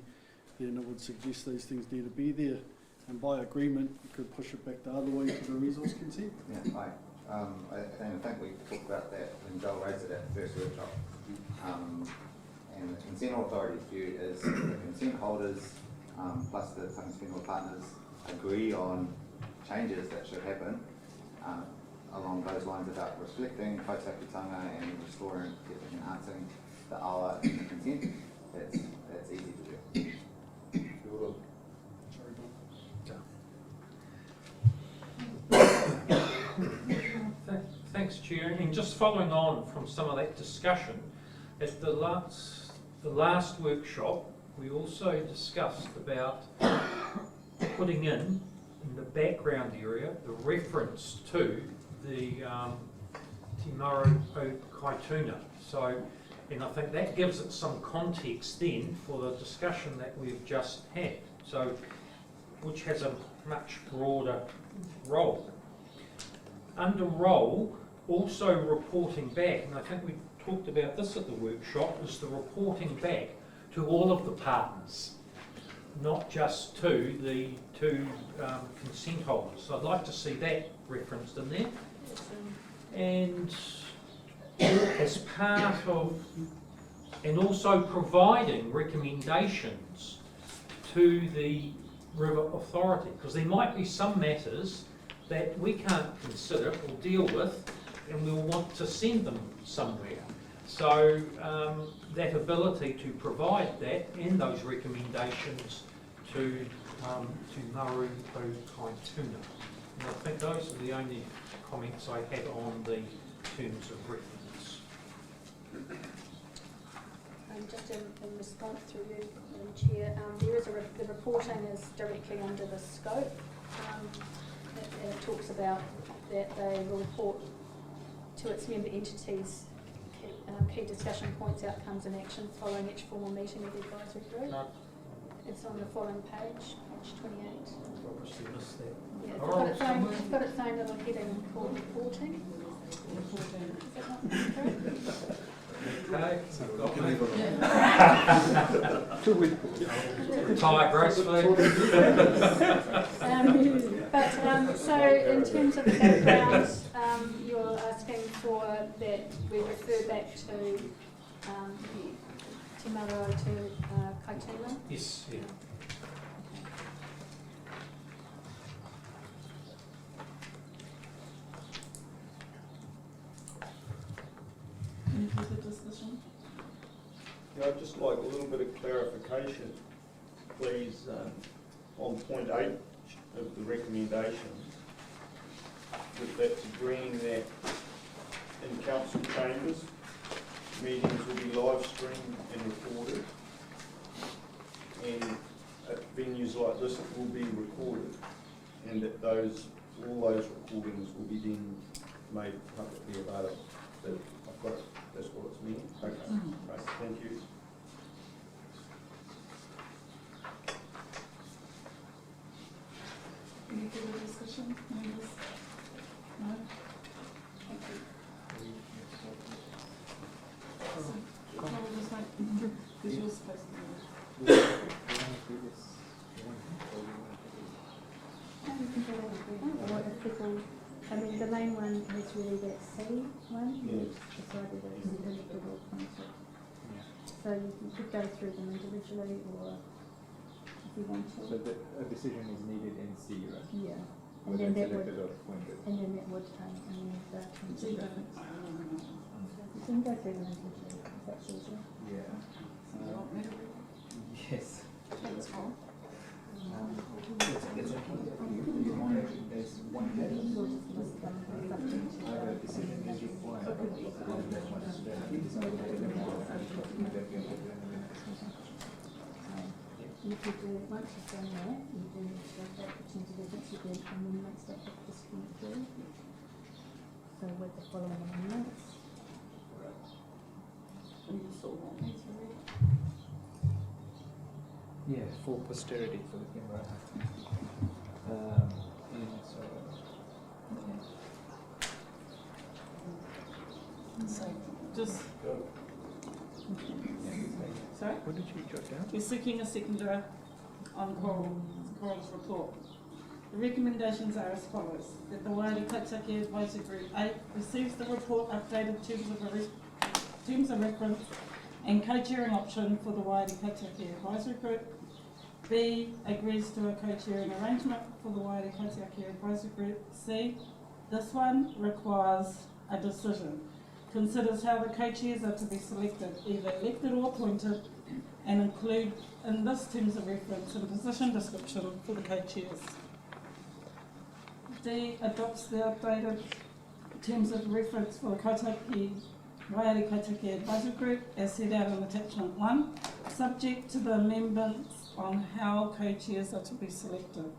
then it would suggest these things need to be there, and by agreement you could push it back the other way to the resource consent. Yeah, right. I think we talked about that when Joel raised it at the first workshop. And the consent authority's view is the consent holders plus the Tangata Whenua partners agree on changes that should happen along those lines about reflecting Kaitiakitanga and restoring, enhancing the awa in the consent. That's easy to do. Thanks, Chair. And just following on from some of that discussion, at the last workshop, we also discussed about putting in the background area the reference to the Te Marae Kaituna. So, and I think that gives it some context then for the discussion that we've just had. So, which has a much broader role. Under role, also reporting back, and I think we talked about this at the workshop, is the reporting back to all of the partners, not just to the two consent holders. So I'd like to see that referenced in there. And as part of, and also providing recommendations to the River Authority, because there might be some matters that we can't consider or deal with, and we'll want to send them somewhere. So that ability to provide that and those recommendations to Marae Kaituna. And I think those are the only comments I had on the terms of reference. Just in response to you, Madam Chair, there is the reporting is directly under the scope. It talks about that they will report to its member entities key discussion points, outcomes and actions following each formal meeting of the advisory group. No. It's on the following page 28. Obviously missed that. Yeah, it's got its own little heading called reporting. Is that not correct? Okay, retire gracefully. But So in terms of the background, you're asking for that we refer back to Marae to Kaitula? Yes, yeah. Any further discussion? Yeah, I'd just like a little bit of clarification, please, on point 8 of the recommendation, that's agreeing that in council chambers, meetings will be live streamed and recorded, and at venues like this, it will be recorded, and that all those recordings will be then made publicly available. I've got it. That's what it's meaning. Okay. Right. Thank you. Any further discussion, members? No? Thank you. So, Carol, just like, because you're supposed to I mean, the main one is really that C one, Yes. decided that it's elected or appointed. So you could go through them individually or if you want to. So a decision is needed in C, right? Yeah. And Whether then it's that would, elected or appointed. and then that would remove the terms of reference. You can go through them individually if that's easier. Yeah. you want me to read it? Yes. That's fine. It's you want it as one head. We'll just list them subject to Either the decision is required. You could do, once you've done that, you do that the terms of reference, you do amendments that have just come through. So with the following amendments. And you still want me to read it? Yeah, for posterity for the camera. So So, just, sorry? what did you jot down? We're seeking a seconder on Coral's report. The recommendations are as follows: that the Waiari Kaitiaki Advisory Group 8 receives the report updated terms of reference and co-chairing option for the Waiari Kaitiaki Advisory Group. B, agrees to a co-chairing arrangement for the Waiari Kaitiaki Advisory Group. C, this one requires a decision. Considers how the co-chairs are to be selected, either elected or appointed, and include in this terms of reference and position description for the co-chairs. D, adopts the updated terms of reference for the Waiari Kaitiaki Advisory Group as set out in attachment 1, subject to the amendments on how co-chairs are to be selected.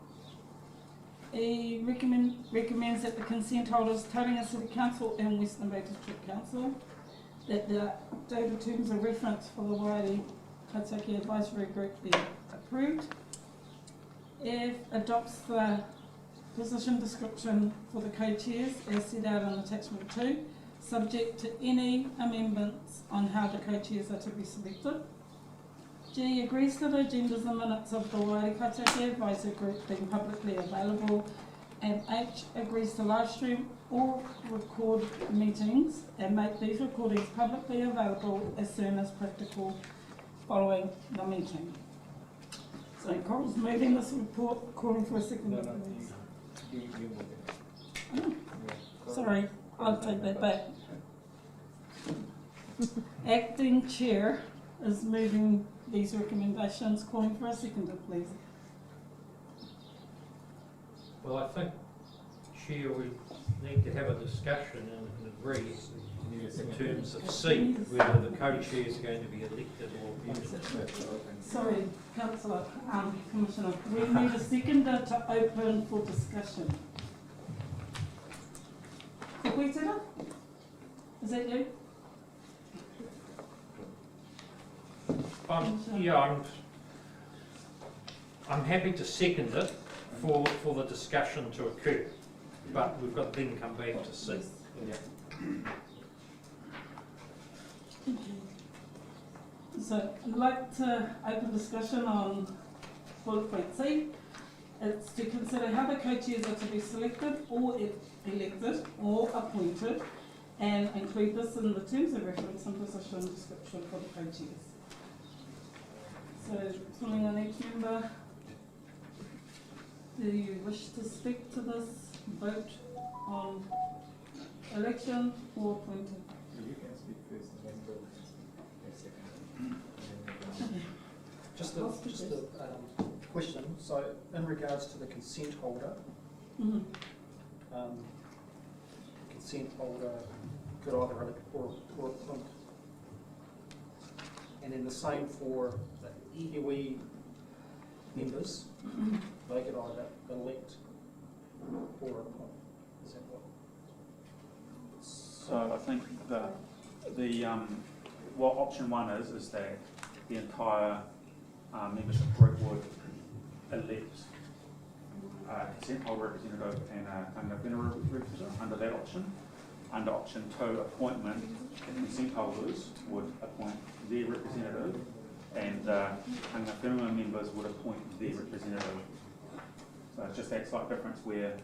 E, recommends that the consent holders, Tauranga City Council and Western Bay District Council, that the updated terms of reference for the Waiari Kaitiaki Advisory Group be approved. F, adopts the position description for the co-chairs as set out in attachment 2, subject to any amendments on how the co-chairs are to be selected. G, agrees to the agendas and minutes of the Waiari Kaitiaki Advisory Group being publicly available. And H, agrees to live stream or record meetings and make these recordings publicly available as soon as practical following the meeting. So Coral's moving this report, calling for a second. No, please. you move it. Oh, Yeah. sorry, I'll take that back. Acting Chair is moving these recommendations, calling for a seconder, please. Well, I think, Chair, we need to have a discussion and agree in terms of C, whether the co-chairs are going to be elected or appointed. Sorry, Councillor, Commissioner, we need a seconder to open for discussion. Kokoitera? Is that you? I'm happy to second it for the discussion to occur, but we've got to then come back to C. Yeah. So I'd like to open discussion on bullet point C. It's to consider how the co-chairs are to be selected or elected or appointed, and include this in the terms of reference and position description for the co-chairs. So, calling on each member, do you wish to speak to this vote on election or appointed? You can speak first and then go second. Just a question. So, in regards to the consent holder, consent holder could either elect or appoint. And then the same for the iwi members, they could either elect or appoint. Is that what? So I think what option one is that the entire membership group would elect a consent holder representative and a Waiari representative under that option. Under option 2, appointment, the consent holders would appoint their representative and the Waiari members would appoint their representative. So it's just that slight difference where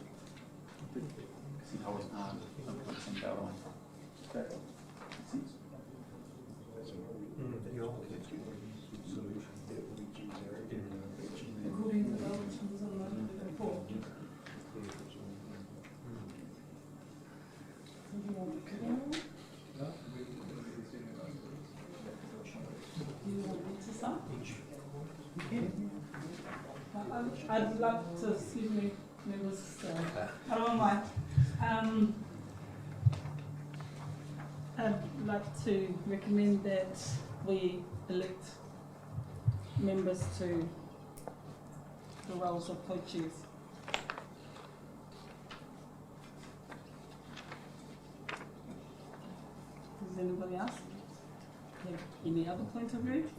the consent holders can't appoint some other one. Does that make sense? According to the options on the report. Do you want to go? Do you want me to start? I'd like to, excuse me, members, hello, Mike. I'd like to recommend that we elect members to the roles of co-chairs. Does anybody else have any other point of view?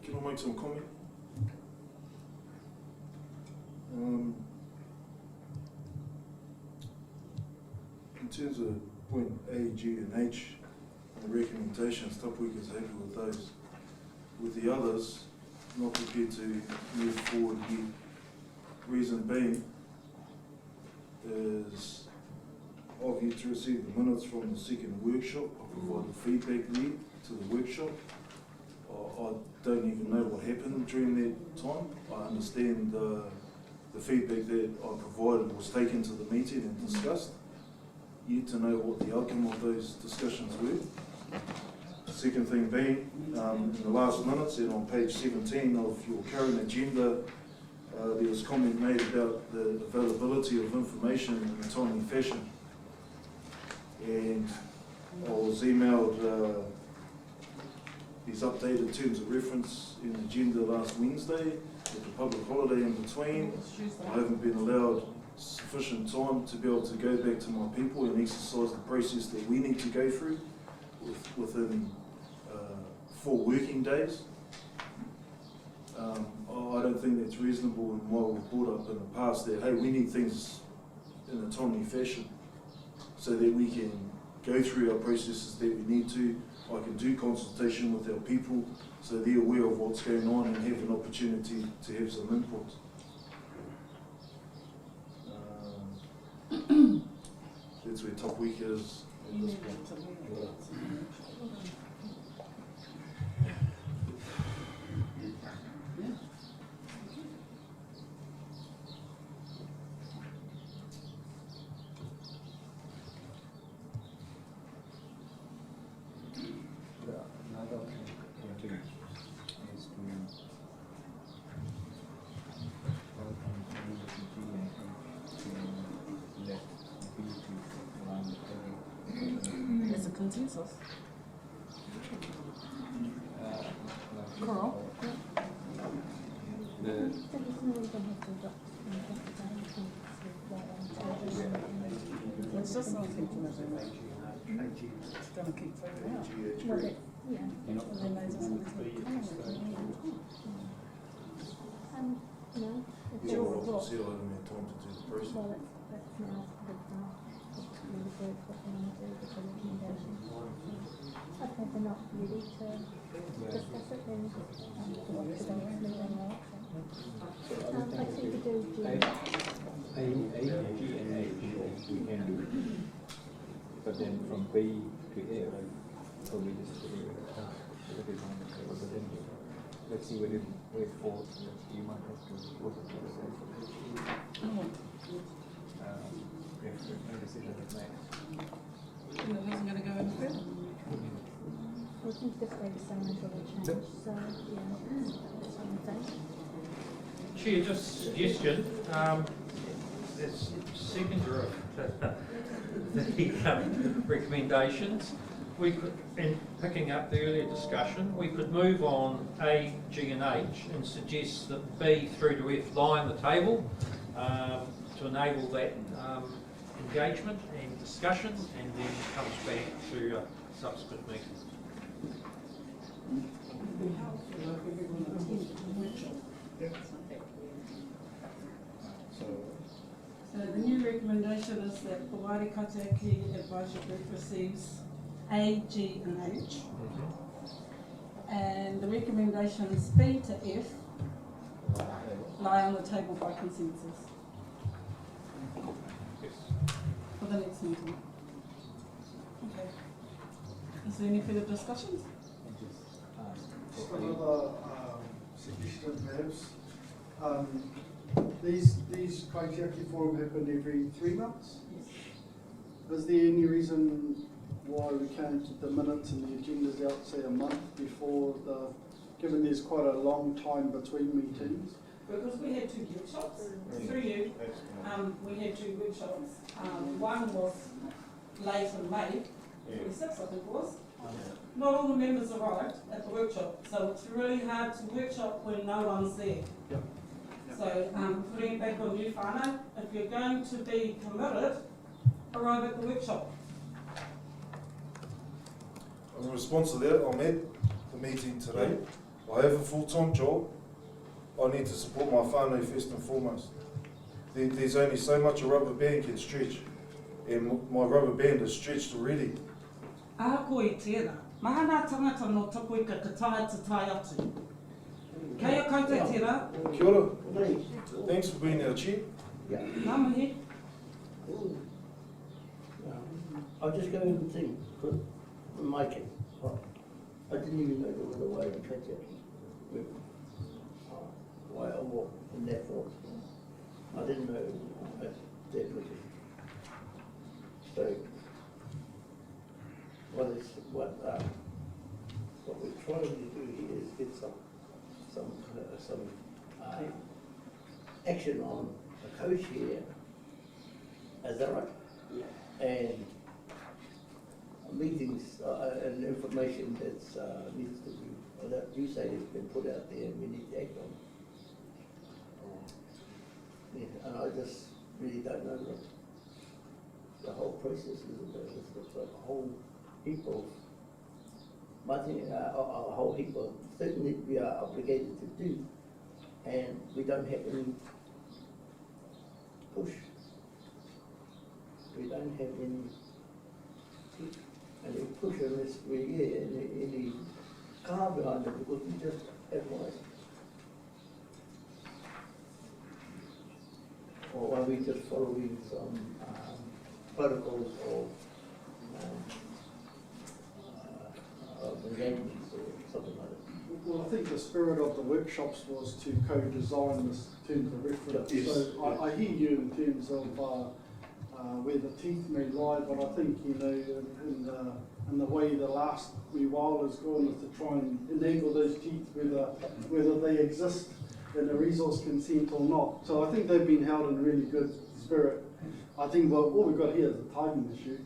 Can I make some comment? In terms of point A, G and H, the recommendations, Tapuika is happy with those. With the others, not prepared to move forward yet. Reason being is I've yet to receive the minutes from the second workshop. I provided feedback there to the workshop. I don't even know what happened during that time. I understand the feedback that I provided was taken to the meeting and discussed. Yet to know what the outcome of those discussions were. Second thing being, in the last minutes and on page 17 of your current agenda, there was comment made about the availability of information in a timely fashion. And I was emailed these updated terms of reference in the agenda last Wednesday, with the public holiday in between. I haven't been allowed sufficient time to be able to go back to my people and exercise the process that we need to go through within 4 working days. I don't think that's reasonable, and what we've brought up in the past that, hey, we need things in a timely fashion so that we can go through our processes that we need to. I can do consultation with our people so they're aware of what's going on and have an opportunity to have some input. That's where Tapuika is at this point. Another thing is to There's a consensus. Coral? It's just not thinking of it. It's going to keep fading out. Yeah. No. No. It's your report. I haven't had time to do the process. Well, that's now sort of the group what they want to do with the recommendations. So, okay, they're not ready to discuss it, then just go on to the next meeting. I think we do G. A, G and H we can do. But then from B to F, so we just put it on the table. But then let's see where it falls. You might have to look at the if no decision is made. And it wasn't going to go any further? We can just stay the same until they change. So, yeah, that's what I'm saying. Chair, just a suggestion, as seconder of the recommendations, we could, in picking up the earlier discussion, we could move on A, G and H and suggest that B through to F line the table to enable that engagement and discussion, and then comes back to a subsequent meeting. So the new recommendation is that the Waiari Kaitiaki Advisory Group receives A, G and H. And the recommendations B to F lie on the table by consensus for the next meeting. Okay. Is there any further discussions? Just another suggestion perhaps. These Kaitiaki forum happen every 3 months. Is there any reason why we can't get the minutes and the agendas out, say, a month before given there's quite a long time between meetings? Because we had 2 workshops, through you, we had 2 workshops. One was late in May, 26th I think it was. Not all the members arrived at the workshop, so it's really hard to workshop when no one's there. So putting it back on you, whānau, if you're going to be committed, arrive at the workshop. In response to that, I'm at the meeting today. I have a full-time job. I need to support my whānau first and foremost. There's only so much a rubber band can stretch, and my rubber band is stretched already. Ako I tērā. Mahana tangata no tapu ika ka tae te tae atu. Kei a koutou tērā. Kia ora. Thanks for being our chair. Ngā mihi. I'll just go over the thing, because my case, I didn't even know there was a Waiari Kaitiaki. Why I walked in that form. I didn't know that was it. So, what we're trying to do here is get some action on the co-chair, is that right? Yeah. And meetings and information that's needs to be, or that you say has been put out there and we need to act on. Yeah, and I just really don't know the whole process is a whole heap of, I think a whole heap of certainly we are obligated to do, and we don't have any push. We don't have any push unless we get any car behind it, because we just advise. Or are we just following some protocols of engagements or something like that? Well, I think the spirit of the workshops was to co-design this terms of reference. Yes. So I hear you in terms of where the teeth may lie, but I think, you know, in the way the last wee while has gone is to try and enable those teeth, whether they exist in a resource consent or not. So I think they've been held in really good spirit. I think all we've got here is a timing issue,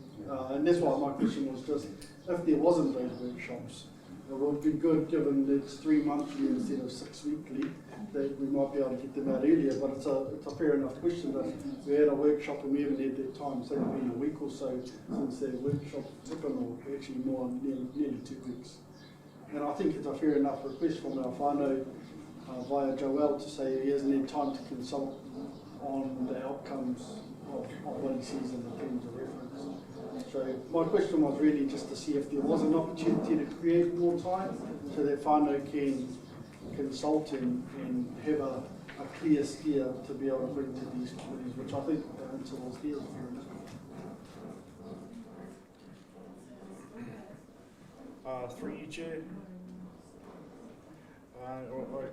and that's why my question was just, if there wasn't those workshops, it would be good, given that it's 3 monthly instead of 6 weekly, that we might be able to get them out earlier. But it's a fair enough question that we had a workshop and we haven't had that time, so it's been a week or so since the workshop happened, or actually more, nearly 2 weeks. And I think it's a fair enough request from our whānau via Joel to say he hasn't had time to consult on the outcomes of what he sees in the terms of reference. So my question was really just to see if there was an opportunity to create more time so that whānau can consult and have a clear steer to be able to bring to these committees, which I think the intervals here is very important. Through you, Chair. I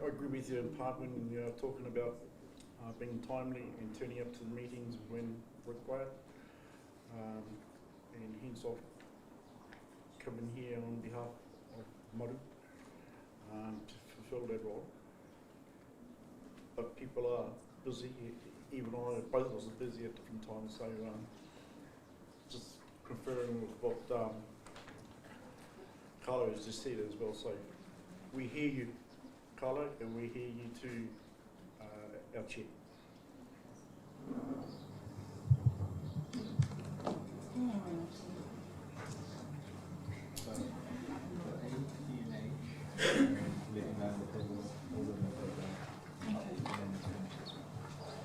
agree with you in part when you're talking about being timely and turning up to the meetings when required. And hence I've come in here on behalf of Maru to fulfil that role. But people are busy, even I, both of us are busy at different times, so just conferring with what Carlo has just said as well. So we hear you, Carlo, and we hear you too, our Chair.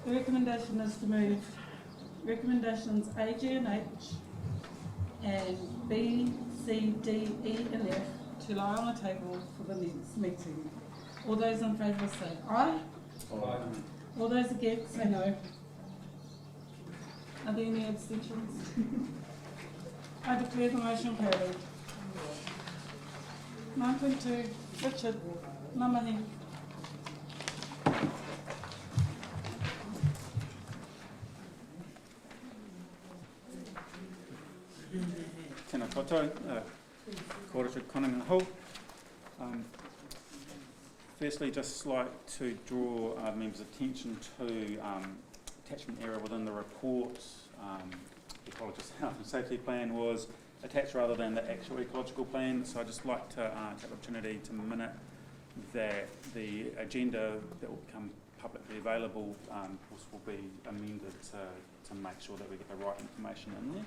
The recommendation is to move recommendations A, G and H and B, C, D, E and F to lie on the table for the next meeting. All those in favour say aye. Aye. All those against say no. Are there any abstentions? I declare the motion carried. 9.2, Richard, Namahi. Tēnā koutou, kōrero konanga hou. Firstly, just like to draw members' attention to attachment error within the report. The Ecologist Health and Safety Plan was attached rather than the actual ecological plan, so I'd just like to take the opportunity to minute that the agenda that will become publicly available will be amended to make sure that we get the right information in there.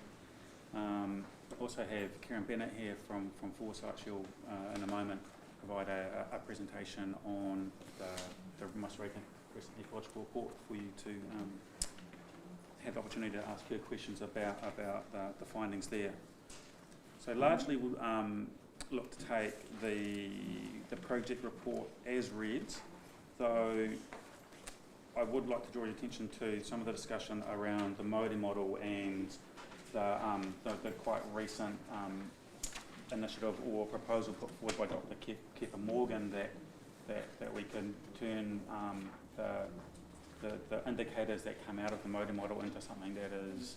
Also have Karen Bennett here from Foresight. She'll in a moment provide a presentation on the most recent ecological report for you to have the opportunity to ask her questions about the findings there. So largely we'll look to take the project report as read, though I would like to draw your attention to some of the discussion around the Māori model and the quite recent initiative or proposal put forward by Dr. Kepa Morgan that we can turn the indicators that come out of the Māori model into something that is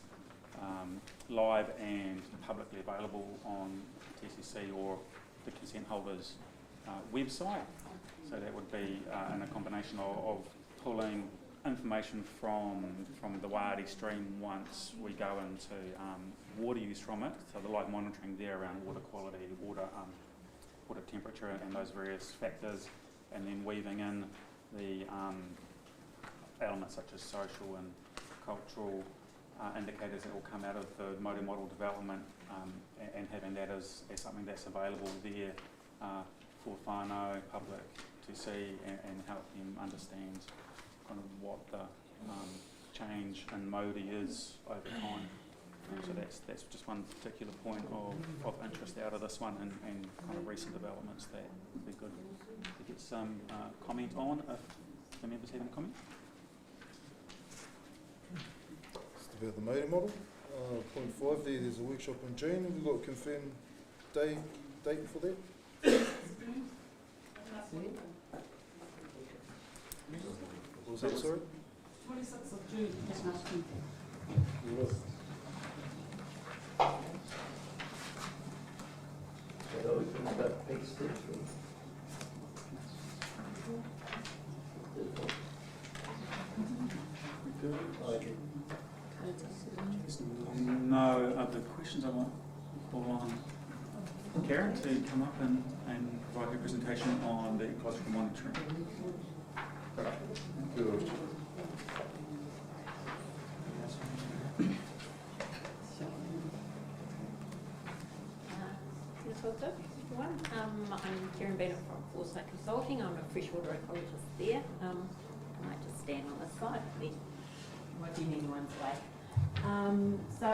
live and publicly available on TCC or the consent holders website. So that would be in a combination of pulling information from the Waiari stream once we go into water use from it, so the live monitoring there around water quality, water temperature and those various factors, and then weaving in the elements such as social and cultural indicators that will come out of the Māori model development, and having that as something that's available there for whānau, public to see and help them understand kind of what the change in Māori is over time. So that's just one particular point of interest out of this one and kind of recent developments that would be good to get some comment on if the members have any comment. Just about the Māori model. Point 5 there's a workshop in June. We've got a confirmed date for that. What was that, sorry? 26th of June, that's not Tuesday. No other questions. I want to call on Karen to come up and provide her presentation on the ecological monitoring. Good. Everyone. I'm Karen Bennett from Foresight Consulting. I'm a freshwater ecologist there. I might just stand on this side, then won't be anyone's way. So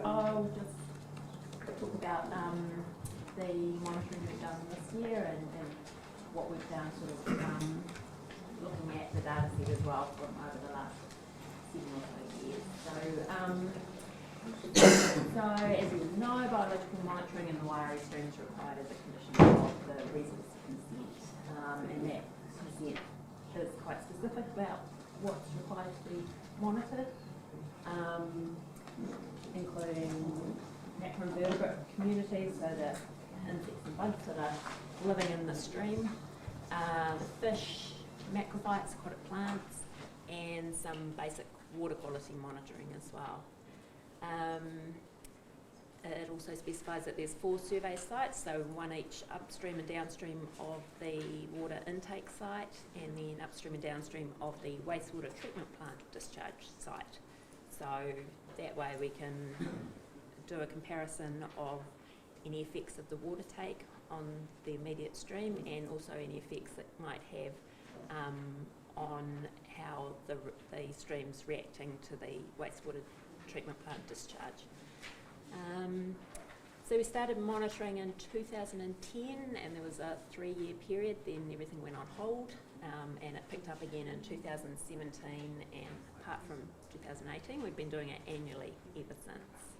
I'll just talk about the monitoring we've done this year and what we've done sort of looking at the data set as well from over the last 7 or so years. So as you know, biological monitoring in the Waiari stream is required as a condition of the resource consent, and that consent is quite specific about what's required to be monitored, including macroinvertebrate communities, so the insects and bugs that are living in the stream, the fish, macrophytes, aquatic plants, and some basic water quality monitoring as well. It also specifies that there's 4 survey sites, so 1 each upstream and downstream of the water intake site, and then upstream and downstream of the wastewater treatment plant discharge site. So that way we can do a comparison of any effects of the water take on the immediate stream, and also any effects it might have on how the stream's reacting to the wastewater treatment plant discharge. So we started monitoring in 2010, and there was a 3-year period, then everything went on hold, and it picked up again in 2017, and apart from 2018 we've been doing it annually ever since.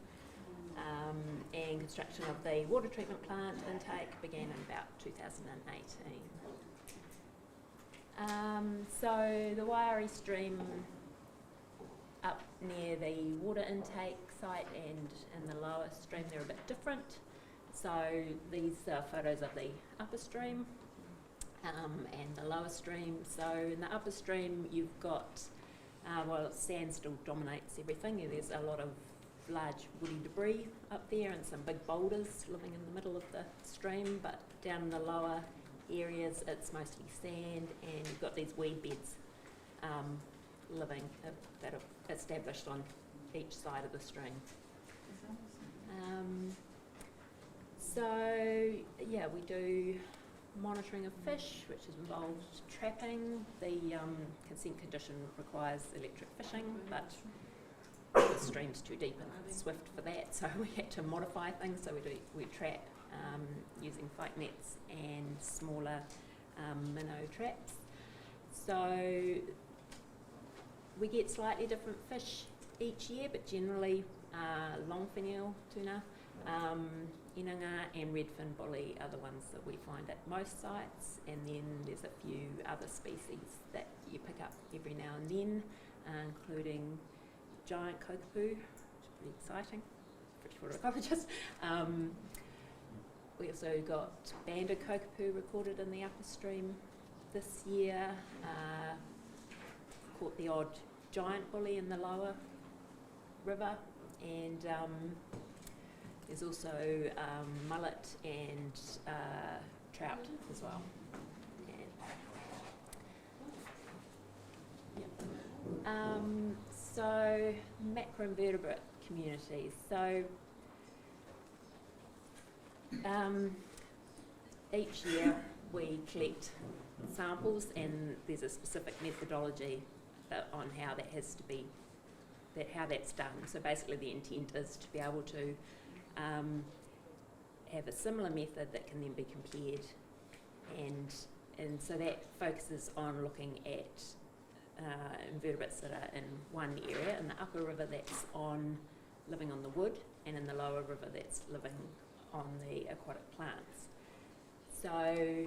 And construction of the water treatment plant intake began in about 2018. So the Waiari stream up near the water intake site and in the lower stream, they're a bit different. So these are photos of the upper stream and the lower stream. So in the upper stream you've got, sand still dominates everything. There's a lot of large woody debris up there and some big boulders living in the middle of the stream, but down in the lower areas it's mostly sand, and you've got these weed beds living that are established on each side of the stream. So yeah, we do monitoring of fish, which involves trapping. The consent condition requires electric fishing, but the stream's too deep and swift for that, so we had to modify things. So we trap using fight nets and smaller minnow traps. So we get slightly different fish each year, but generally longfinial tuna, inanga and redfin bully are the ones that we find at most sites, and then there's a few other species that you pick up every now and then, including giant kokapoo, which is pretty exciting, freshwater ecologist. We also got banded kokapoo recorded in the upper stream this year, caught the odd giant bully in the lower river, and there's also mullet and trout as well. So macroinvertebrate communities. So each year we collect samples, and there's a specific methodology on how that has to be, how that's done. So basically the intent is to be able to have a similar method that can then be compared, and so that focuses on looking at invertebrates that are in one area, in the upper river that's living on the wood, and in the lower river that's living on the aquatic plants. So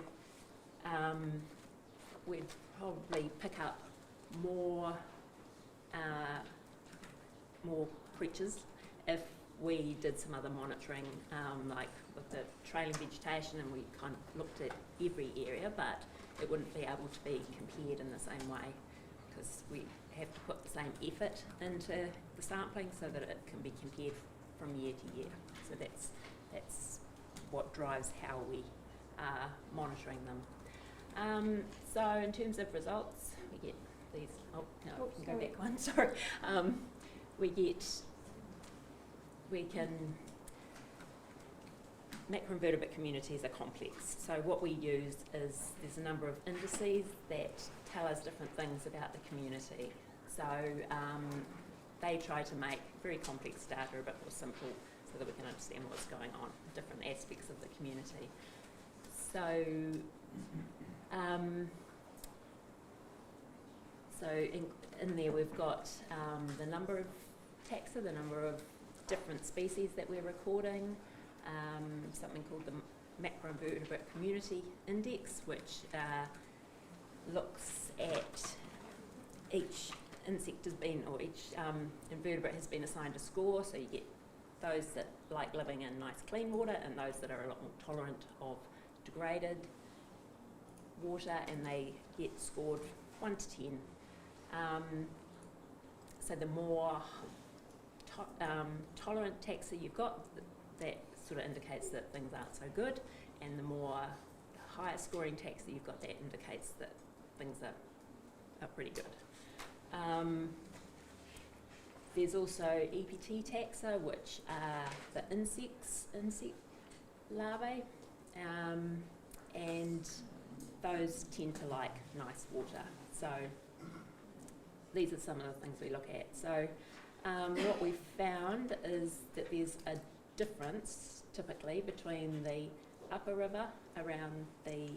we'd probably pick up more creatures if we did some other monitoring, like with the trailing vegetation, and we kind of looked at every area, but it wouldn't be able to be compared in the same way, because we have to put the same effort into the sampling so that it can be compared from year to year. So that's what drives how we are monitoring them. So in terms of results, we get these, I can go back one, sorry. Macroinvertebrate communities are complex. So what we use is, there's a number of indices that tell us different things about the community. So they try to make very complex data a bit more simple so that we can understand what's going on, different aspects of the community. So, in there we've got the number of taxa, the number of different species that we're recording, something called the Macroinvertebrate Community Index, which looks at each insect has been, or each invertebrate has been assigned a score, so you get those that like living in nice clean water and those that are a lot more tolerant of degraded water, and they get scored 1 to 10. So the more tolerant taxa you've got, that sort of indicates that things aren't so good, and the more higher scoring taxa you've got, that indicates that things are pretty good. There's also EPT taxa, which are the insect larvae, and those tend to like nice water. So these are some of the things we look at. So what we've found is that there's a difference typically between the upper river around the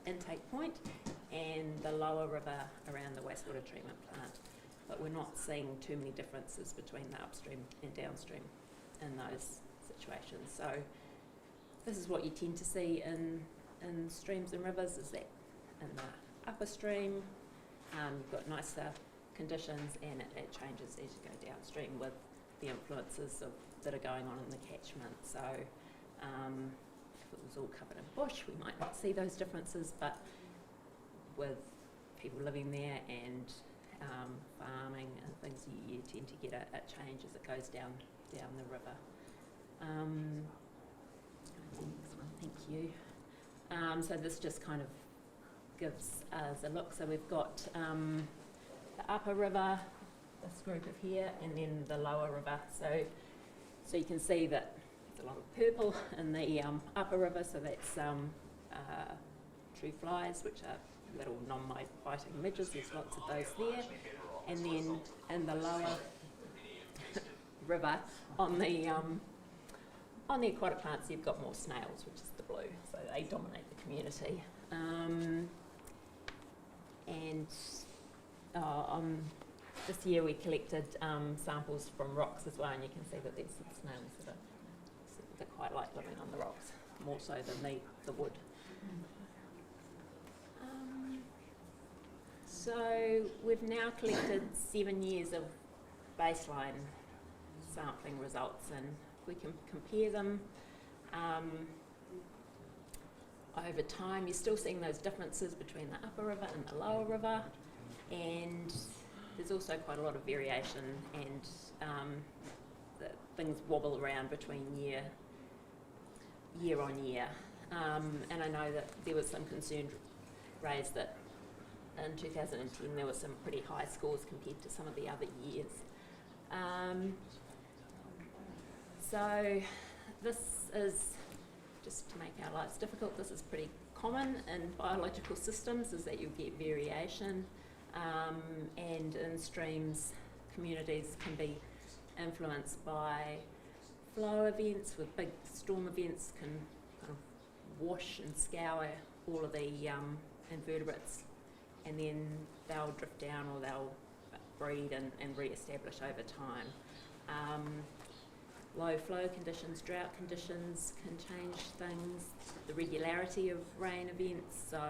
intake point and the lower river around the wastewater treatment plant. But we're not seeing too many differences between the upstream and downstream in those situations. So this is what you tend to see in streams and rivers, is that in the upper stream you've got nicer conditions, and it changes as you go downstream with the influences that are going on in the catchment. So if it was all covered in bush, we might not see those differences, but with people living there and farming and things, you tend to get a change as it goes down the river. Next one, thank you. So this just kind of gives us a look. So we've got the upper river, this group of here, and then the lower river. So you can see that there's a lot of purple in the upper river, so that's true flies, which are little non-biting midges. There's lots of those there. And then in the lower river, on the aquatic plants, you've got more snails, which is the blue. So they dominate the community. This year we collected samples from rocks as well, and you can see that there's some snails that quite like living on the rocks, more so than the wood. So we've now collected 7 years of baseline sampling results, and we can compare them over time. You're still seeing those differences between the upper river and the lower river, and there's also quite a lot of variation, and things wobble around between year on year. And I know that there was some concern raised that in 2010 there were some pretty high scores compared to some of the other years. So this is, just to make our lives difficult, this is pretty common in biological systems, is that you get variation, and in streams, communities can be influenced by flow events, with big storm events can kind of wash and scour all of the invertebrates, and then they'll drift down or they'll breed and re-establish over time. Low flow conditions, drought conditions can change things, the regularity of rain events, so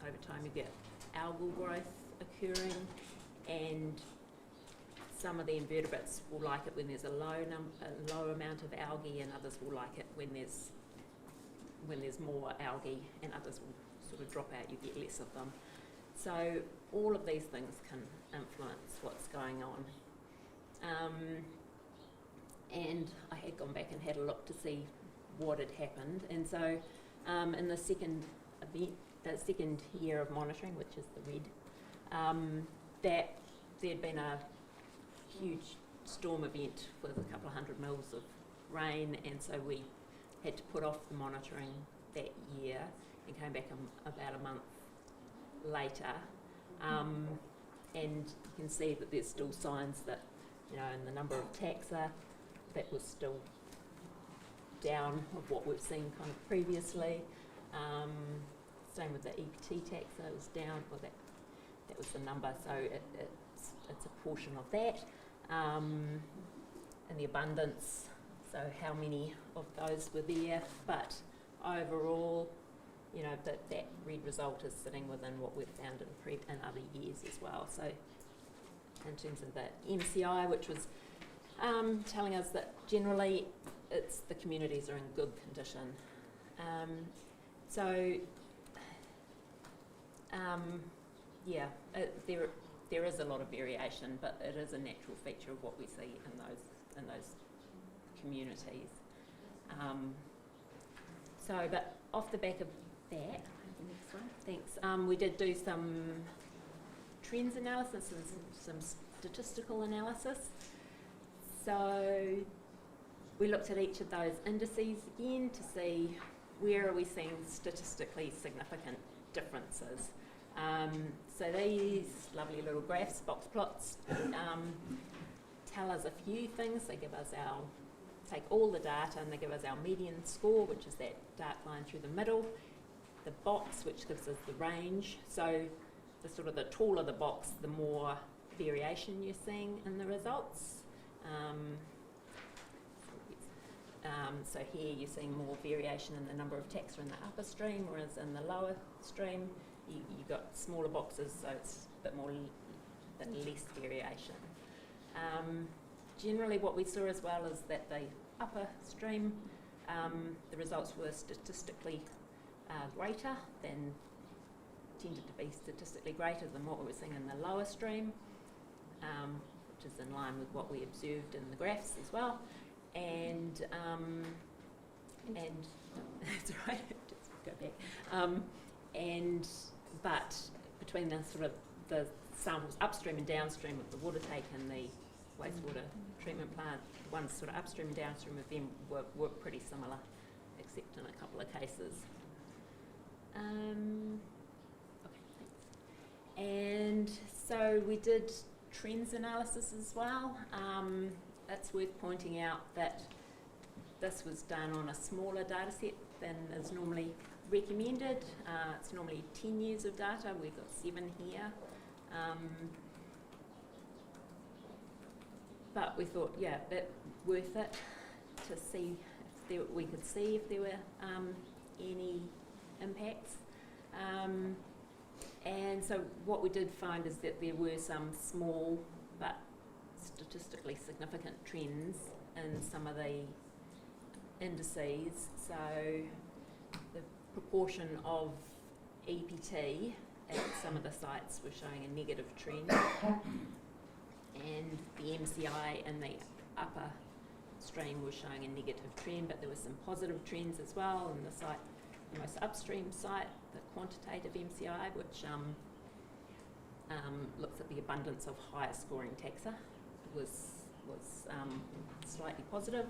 over time you get algal growth occurring, and some of the invertebrates will like it when there's a low amount of algae, and others will like it when there's more algae, and others will sort of drop out, you get less of them. So all of these things can influence what's going on. And I had gone back and had a look to see what had happened, and so in the second year of monitoring, which is the red, that there'd been a huge storm event with a couple of 100 mils of rain, and so we had to put off the monitoring that year and came back about a month later. and you can see that there's still signs that, you know, in the number of taxa, that was still down of what we've seen kind of previously. Same with the EPT taxa, it was down, well that was the number, so it's a portion of that. And the abundance, so how many of those were there, but overall, you know, that red result is sitting within what we've found in other years as well. So in terms of the MCI, which was telling us that generally the communities are in good condition. There is a lot of variation, but it is a natural feature of what we see in those communities. But off the back of that, the next one, thanks. We did do some trends analysis and some statistical analysis. So we looked at each of those indices again to see where are we seeing statistically significant differences. So these lovely little graphs, box plots, tell us a few things. They give us take all the data and they give us our median score, which is that dark line through the middle, the box, which gives us the range. So the taller the box, the more variation you're seeing in the results. So here you're seeing more variation in the number of taxa in the upper stream, whereas in the lower stream you've got smaller boxes, so it's a bit more less variation. Generally what we saw as well is that the upper stream, the results were statistically tended to be statistically greater than what we were seeing in the lower stream, which is in line with what we observed in the graphs as well. And that's right, just go back. But between the samples upstream and downstream of the water take and the wastewater treatment plant, the ones upstream and downstream of them were pretty similar, except in a couple of cases. Okay, thanks. And so we did trends analysis as well. It's worth pointing out that this was done on a smaller data set than is normally recommended. It's normally 10 years of data. We've got 7 here. But we thought, yeah, worth it to see we could see if there were any impacts. And so what we did find is that there were some small but statistically significant trends in some of the indices. So the proportion of EPT at some of the sites were showing a negative trend, and the MCI in the upper stream was showing a negative trend, but there were some positive trends as well in the most upstream site, the quantitative MCI, which looks at the abundance of higher scoring taxa, was slightly positive,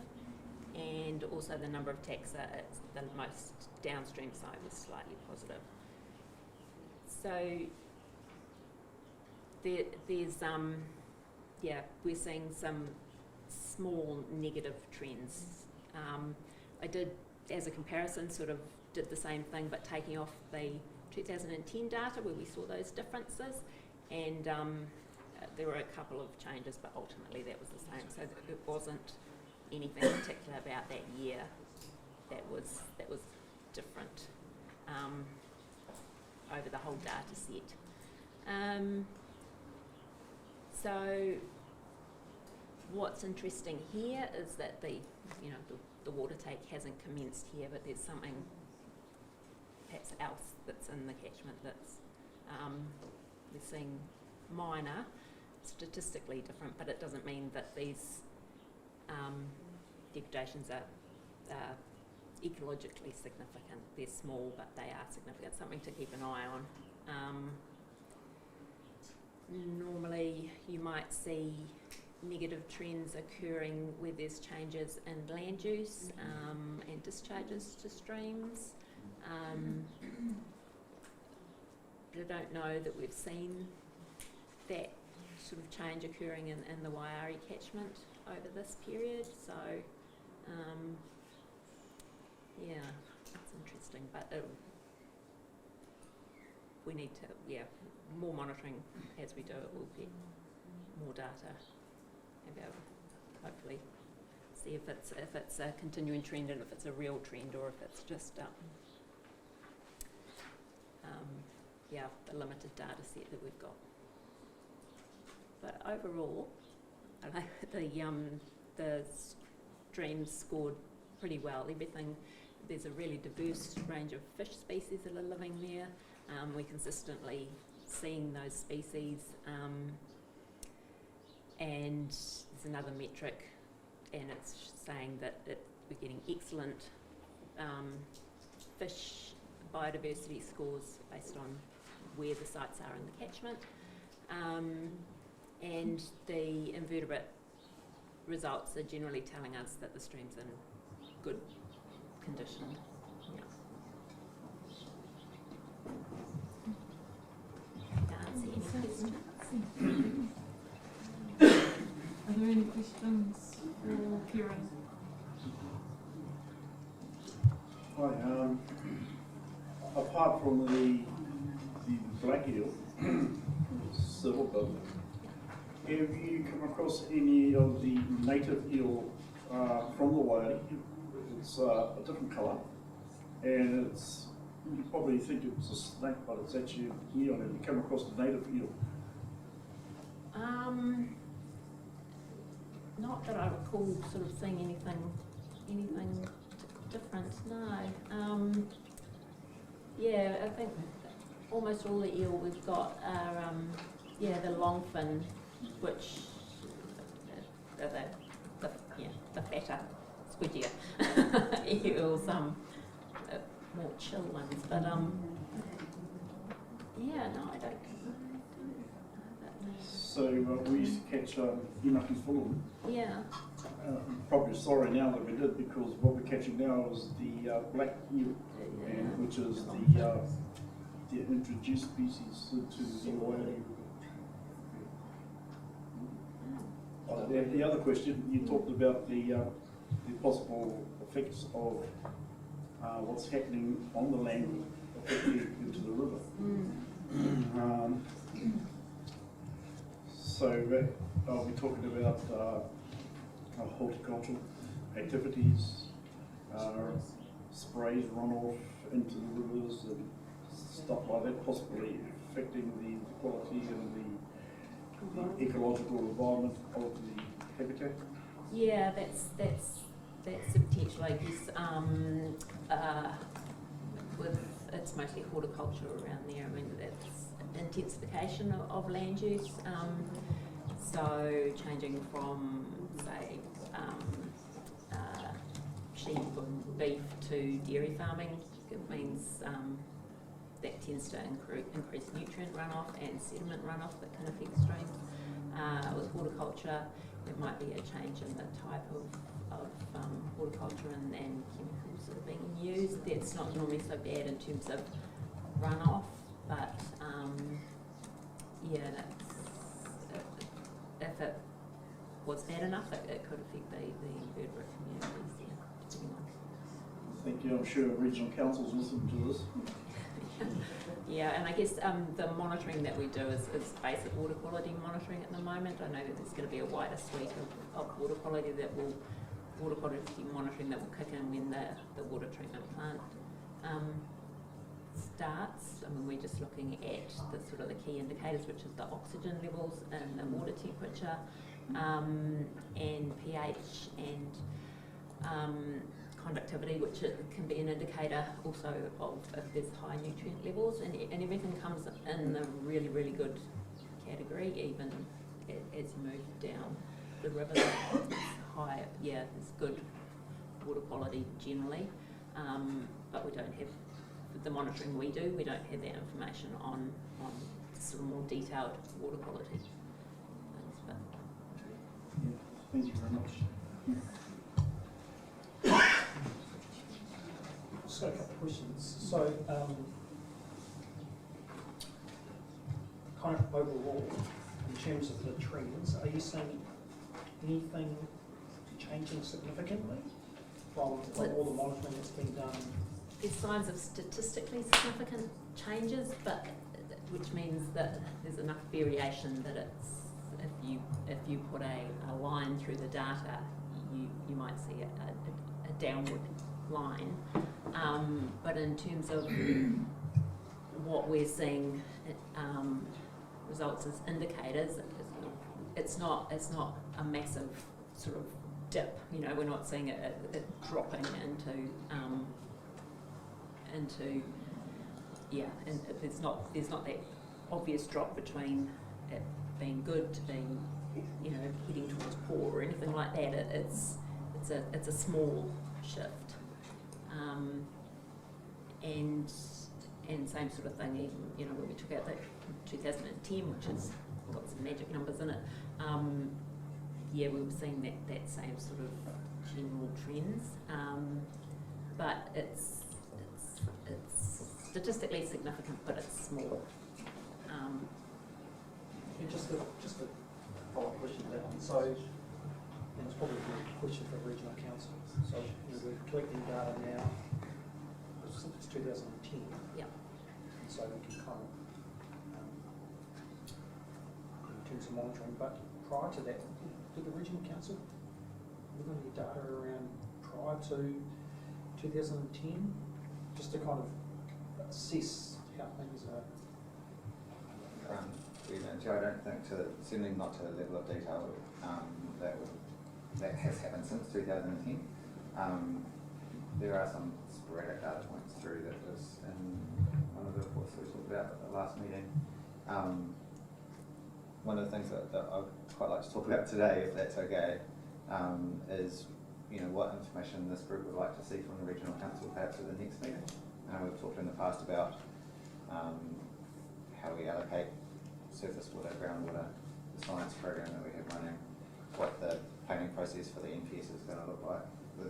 and also the number of taxa at the most downstream site was slightly positive. So we're seeing some small negative trends. I did, as a comparison, did the same thing, but taking off the 2010 data where we saw those differences, and there were a couple of changes, but ultimately that was the same. So it wasn't anything particular about that year that was different over the whole data set. So what's interesting here is that the water take hasn't commenced here, but there's something perhaps else that's in the catchment that's we're seeing minor, statistically different, but it doesn't mean that these degradations are ecologically significant. They're small, but they are significant. Something to keep an eye on. Normally, you might see negative trends occurring where there's changes in land use and discharges to streams. But I don't know that we've seen that sort of change occurring in the Waiari catchment over this period. So, yeah, it's interesting, but we need to, more monitoring as we do it. We'll get more data and be able to hopefully see if it's a continuing trend and if it's a real trend or if it's just the limited data set that we've got. But overall, I know the streams scored pretty well. There's a really diverse range of fish species that are living there. We're consistently seeing those species, and there's another metric, and it's saying that we're getting excellent fish biodiversity scores based on where the sites are in the catchment, and the invertebrate results are generally telling us that the stream's in good condition. Are there any questions for Kieran? Hi, apart from the black eel, silver, have you come across any of the native eel from the Waiari? It's a different colour, and it's, you probably think it's a snake, but it's actually an eel. Have you come across the native eel? Not that I recall sort of seeing anything different, no. Yeah, I think almost all the eel we've got are, the longfin, which are the fatter, squidgier eels, more chill ones, but I don't. So we used to catch inukis full of them. Yeah. Probably sorry now that we did, because what we're catching now is the black eel, which is the introduced species to the Waiari. The other question, you talked about the possible effects of what's happening on the land affecting into the river. So we're talking about horticultural activities, sprays run off into the rivers and stuff like that, possibly affecting the quality and the ecological environment of the habitat. Yeah, that's the potential, I guess. With it's mostly horticulture around there. I mean, that's intensification of land use. So changing from, say, sheep and beef to dairy farming, it means that tends to increase nutrient runoff and sediment runoff that can affect streams. With horticulture, it might be a change in the type of horticulture and chemicals that are being used. That's not normally so bad in terms of runoff, but if it was bad enough, it could affect the invertebrate communities. Thank you. I'm sure regional councils listen to this. Yeah, and I guess the monitoring that we do is basic water quality monitoring at the moment. I know that there's going to be a wider suite of water quality monitoring that will kick in when the water treatment plant starts. I mean, we're just looking at the sort of the key indicators, which is the oxygen levels and the water temperature, and pH and conductivity, which can be an indicator also of if there's high nutrient levels, and everything comes in a really, really good category, even as you move down the river. It's high, there's good water quality generally, but we don't have the monitoring we do. We don't have that information on sort of more detailed water quality things. But Thank you very much. Just got a couple of questions. So, kind of overall, terms of the trends, are you seeing anything changing significantly from all the monitoring that's been done? There's signs of statistically significant changes, but which means that there's enough variation that it's if you put a line through the data, you might see a downward line. But in terms of what we're seeing, results as indicators, it's not a massive sort of dip. You know, we're not seeing it dropping into and there's not that obvious drop between it being good to being, you know, heading towards poor or anything like that. It's a small shift, and same sort of thing. You know, when we took out that 2010, which has got some magic numbers in it, we were seeing that same sort of general trends, but it's statistically significant, but it's small. And just a follow-up question to that one. So, and it's probably a question for regional council. So, you know, we're collecting data now since 2010. Yeah. And so we can kind of, in terms of monitoring, but prior to that, did the regional council have any data around prior to 2010, just to kind of assess how things are? I don't think certainly not to the level of detail that has happened since 2010. There are some sporadic data points through that was in one of the reports that we talked about at the last meeting. One of the things that I'd quite like to talk about today, if that's okay, is, you know, what information this group would like to see from the regional council perhaps at the next meeting. We've talked in the past about how we allocate surface water, groundwater, the science program that we have running, what the planning process for the NPS is going to look like.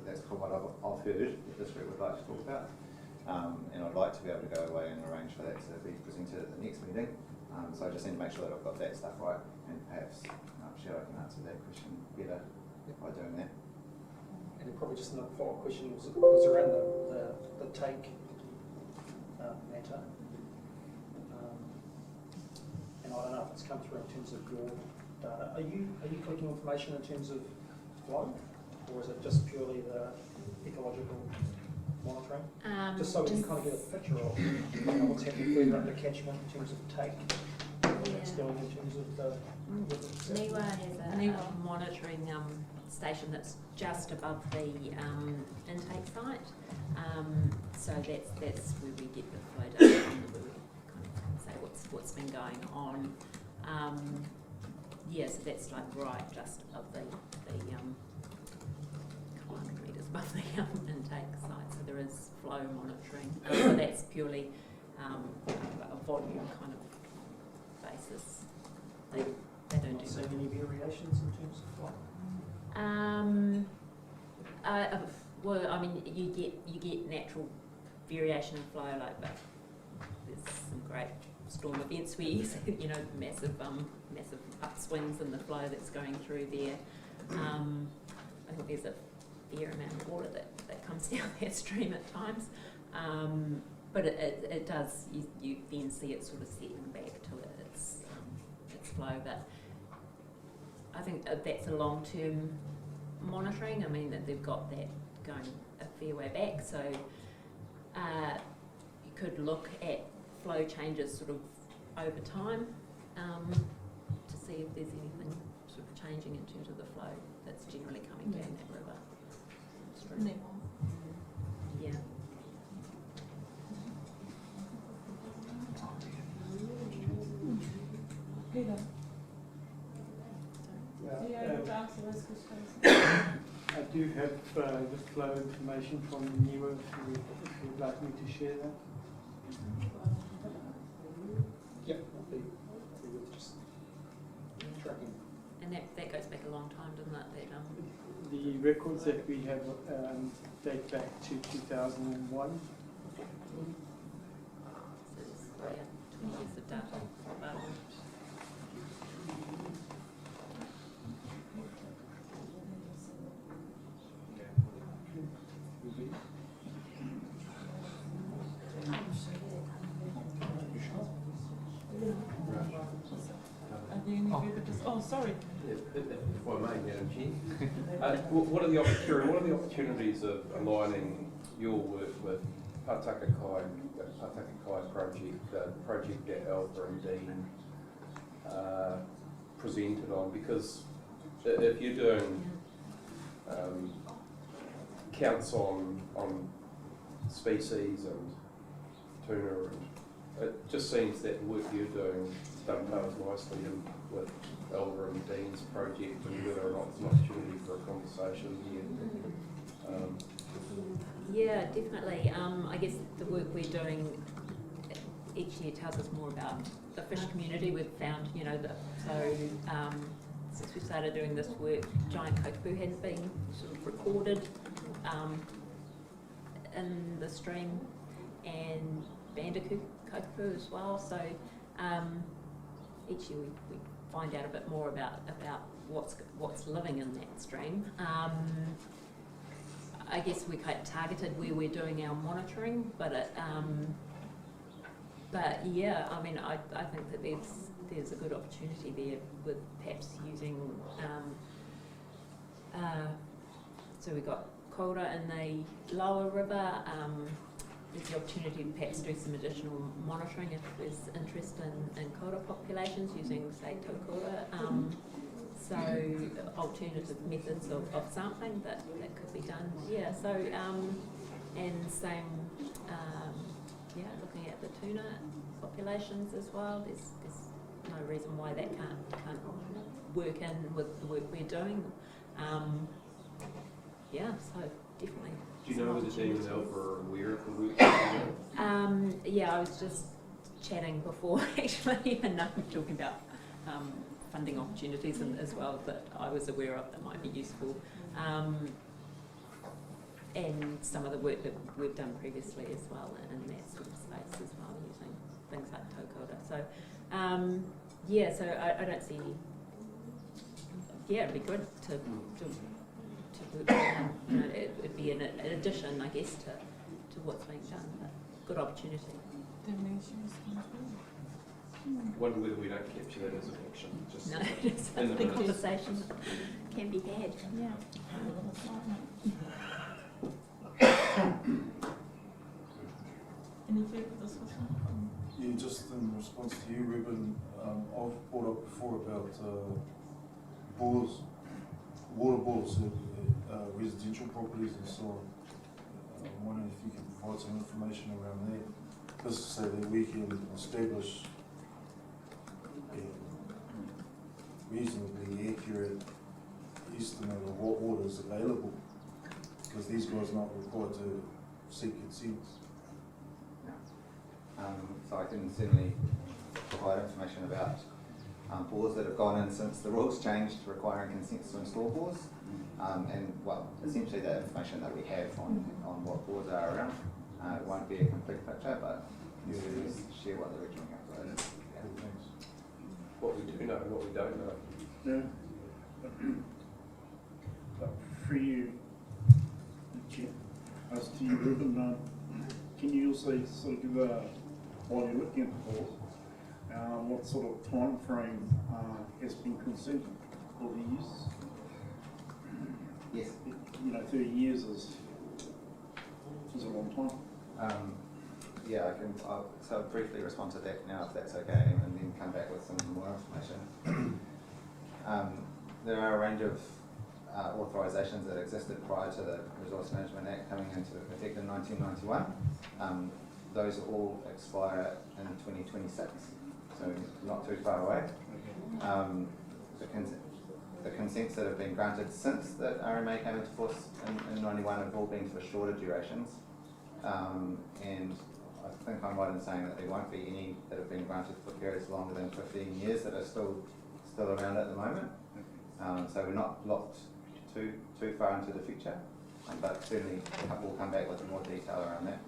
That's from what I've heard that this group would like to talk about. And I'd like to be able to go away and arrange for that to be presented at the next meeting. So I just need to make sure that I've got that stuff right, and perhaps Sheila can answer that question better by doing that. And then probably just another follow-up question was around the take matter. And I don't know if it's come through in terms of your data. Are you collecting information in terms of flow, or is it just purely the ecological monitoring? Just so we can kind of get a picture of, you know, what's happening further up the catchment in terms of take, what it's doing in terms of the. NIWA has a monitoring station that's just above the intake site. So that's where we get the flow data from, where we kind of say what's been going on. So that's like right just above the 100 metres above the intake site. So there is flow monitoring. So that's purely a volume kind of basis. They don't do so any variations in terms of flow? Well, I mean, you get natural variation in flow, like, but there's some great storm events where you see, you know, massive upswings in the flow that's going through there. I think there's a fair amount of water that comes down that stream at times, but it does. You then see it sort of settling back to its flow, but I think that's a long-term monitoring. I mean, that they've got that going a fair way back, so you could look at flow changes sort of over time to see if there's anything sort of changing in terms of the flow that's generally coming down that river stream. Yeah. Peter. Yeah, Do you able to answer those questions? I do have the flow information from NIWA if you'd like me to share that. Yeah, that'd be worth just tracking. And that goes back a long time, doesn't it? The records that we have date back to 2001. So there's 20 years of data. please. Are there any further sorry. If I may, Madam Chair. What are the opportunities of aligning your work with Pataka Kai project, the project that Alpha and Dean presented on? Because if you're doing counts on species and tuna, and it just seems that the work you're doing dovetails nicely in with Elva and Dean's project, and whether or not there's an opportunity for a conversation here. Yeah, definitely. I guess the work we're doing each year tells us more about the fish community. We've found, since we started doing this work, giant kokopū hadn't been sort of recorded in the stream, and bandicoot kokopū as well. So each year we find out a bit more about what's living in that stream. I guess we're quite targeted where we're doing our monitoring, but yeah, I mean, I think that there's a good opportunity there with perhaps using. So we've got Koura in the lower river. There's the opportunity to perhaps do some additional monitoring if there's interest in Koura populations using, say, tokora. So alternative methods of sampling that could be done. Yeah, so and same, looking at the tuna populations as well. There's no reason why that can't work in with the work we're doing. So definitely. Do you know whether Dean and Alpha are aware of the work? I was just chatting before actually, and talking about funding opportunities as well that I was aware of that might be useful, and some of the work that we've done previously as well in that sort of space as well, using things like tokora. So so I don't see any. Yeah, it'd be good to work on, it'd be an addition, I guess, to what's being done, but good opportunity. Wonder whether we don't capture that as an action. Just no, it's a conversation that can be had. Yeah. Any further discussion? Yeah, just in response to you, Ruben, I've brought up before about bores, water bores at residential properties and so on. I'm wondering if you can provide some information around there, just so that we can establish a reasonably accurate estimate of what water is available, because these guys are not required to seek consent. So I can certainly provide information about bores that have gone in since the rules changed, requiring consents to install bores, and essentially the information that we have on what bores are around. It won't be a complete picture, but you can share what the regional council is. What we do know and what we don't know. Yeah. For you, Chair, as to you, Ruben, can you also sort of give while you're looking at the bores, what sort of time frame has been consented for the use? Yes. 30 years is a long time. I can. I'll briefly respond to that now, if that's okay, and then come back with some more information. There are a range of authorizations that existed prior to the Resource Management Act coming into effect in 1991. Those all expire in 2026, so not too far away. The consents that have been granted since the RMA came into force in 91 have all been for shorter durations, and I think I'm right in saying that there won't be any that have been granted for periods longer than 15 years that are still around at the moment. So we're not locked too far into the future, but certainly we'll come back with more detail around that.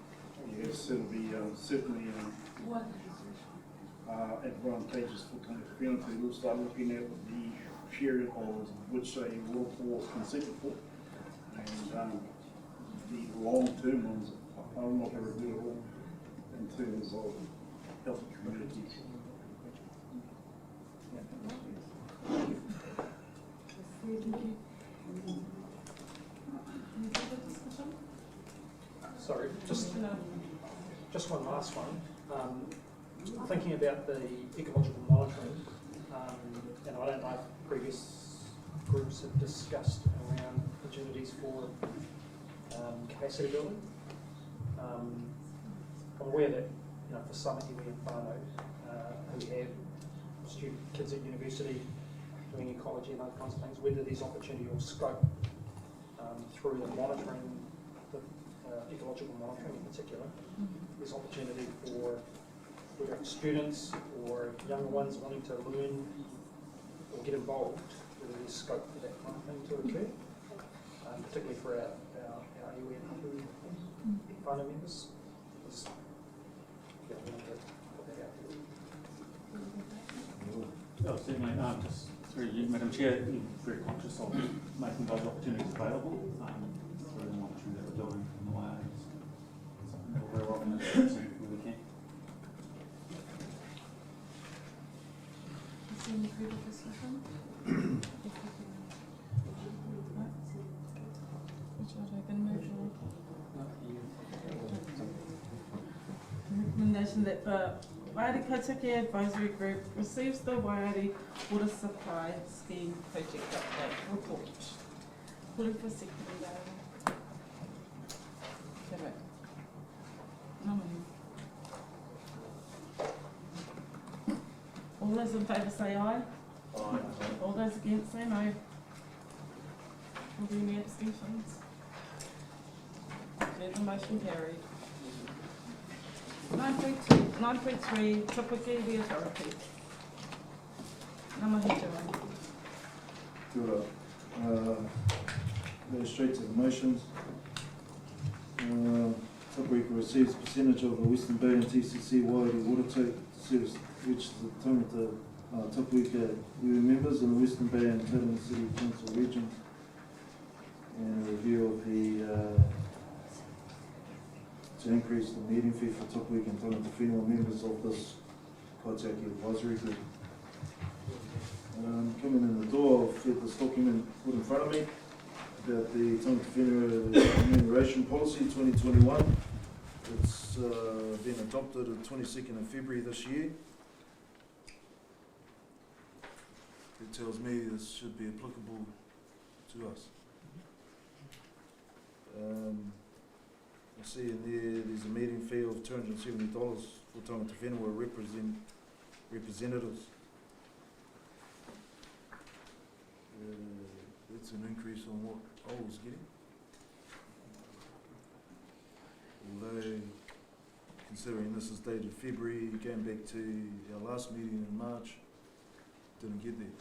Yes, it'll be certainly advantageous for Kaitiaki community. We'll start looking at the period of which a water bore was consented for, and the long-term ones are not irreparable in terms of health communities. Sorry, just one last one. Thinking about the ecological monitoring, and I don't know if previous groups have discussed around opportunities for capacity building. I'm aware that, you know, for some iwi and whānau who have kids at university doing ecology and other kinds of things, whether there's opportunity or scope through the monitoring, the ecological monitoring in particular, there's opportunity for whether it's students or younger ones wanting to learn or get involved, whether there's scope for that kind of thing to occur, particularly for our iwi and hapu whānau members. Just, yeah, we want to put that out there. Oh, certainly. Just through you, Madam Chair, you're very conscious of making those opportunities available through the monitoring that we're doing in the way. Something that we're very often interested where we can. Is there any further discussion? Which I can move on. Recommendation that the Waiari Kaitiaki Advisory Group receives the Waiari Water Supply Scheme Project Update Report. Pulu for second. All those in favour say aye. Aye. All those against say no. Will there be any abstentions? Okay, the motion carried. 9.3, Tapuki Iwi Authority. Ngā mahi Joanne. Kia ora. Go straight to the motions. Tapuika receives a percentage of the Western Bay and TCC Waiari water service, which is the tangata Tapuika iwi members in the Western Bay and Tauranga City Council region. And a review of the to increase the meeting fee for Tapuika and Tangata Whenua members of this Kaitiaki Advisory Group. Coming in the door, I've got this document put in front of me about the Tangata Whenua Remuneration Policy 2021. It's been adopted on 22nd of February this year. It tells me this should be applicable to us. I see in there's a meeting fee of $270 for Tangata Whenua representatives. That's an increase on what I was getting. Although, considering this is dated February, going back to our last meeting in March, didn't get there.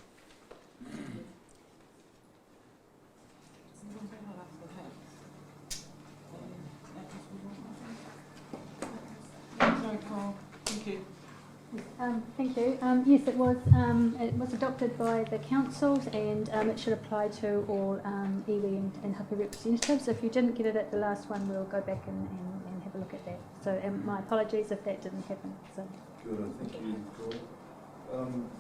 Thank you. Thank you. Yes, it was adopted by the councils, and it should apply to all iwi and hapu representatives. If you didn't get it at the last one, we'll go back and have a look at that. So my apologies if that didn't happen. So. Good, thank you, Cora.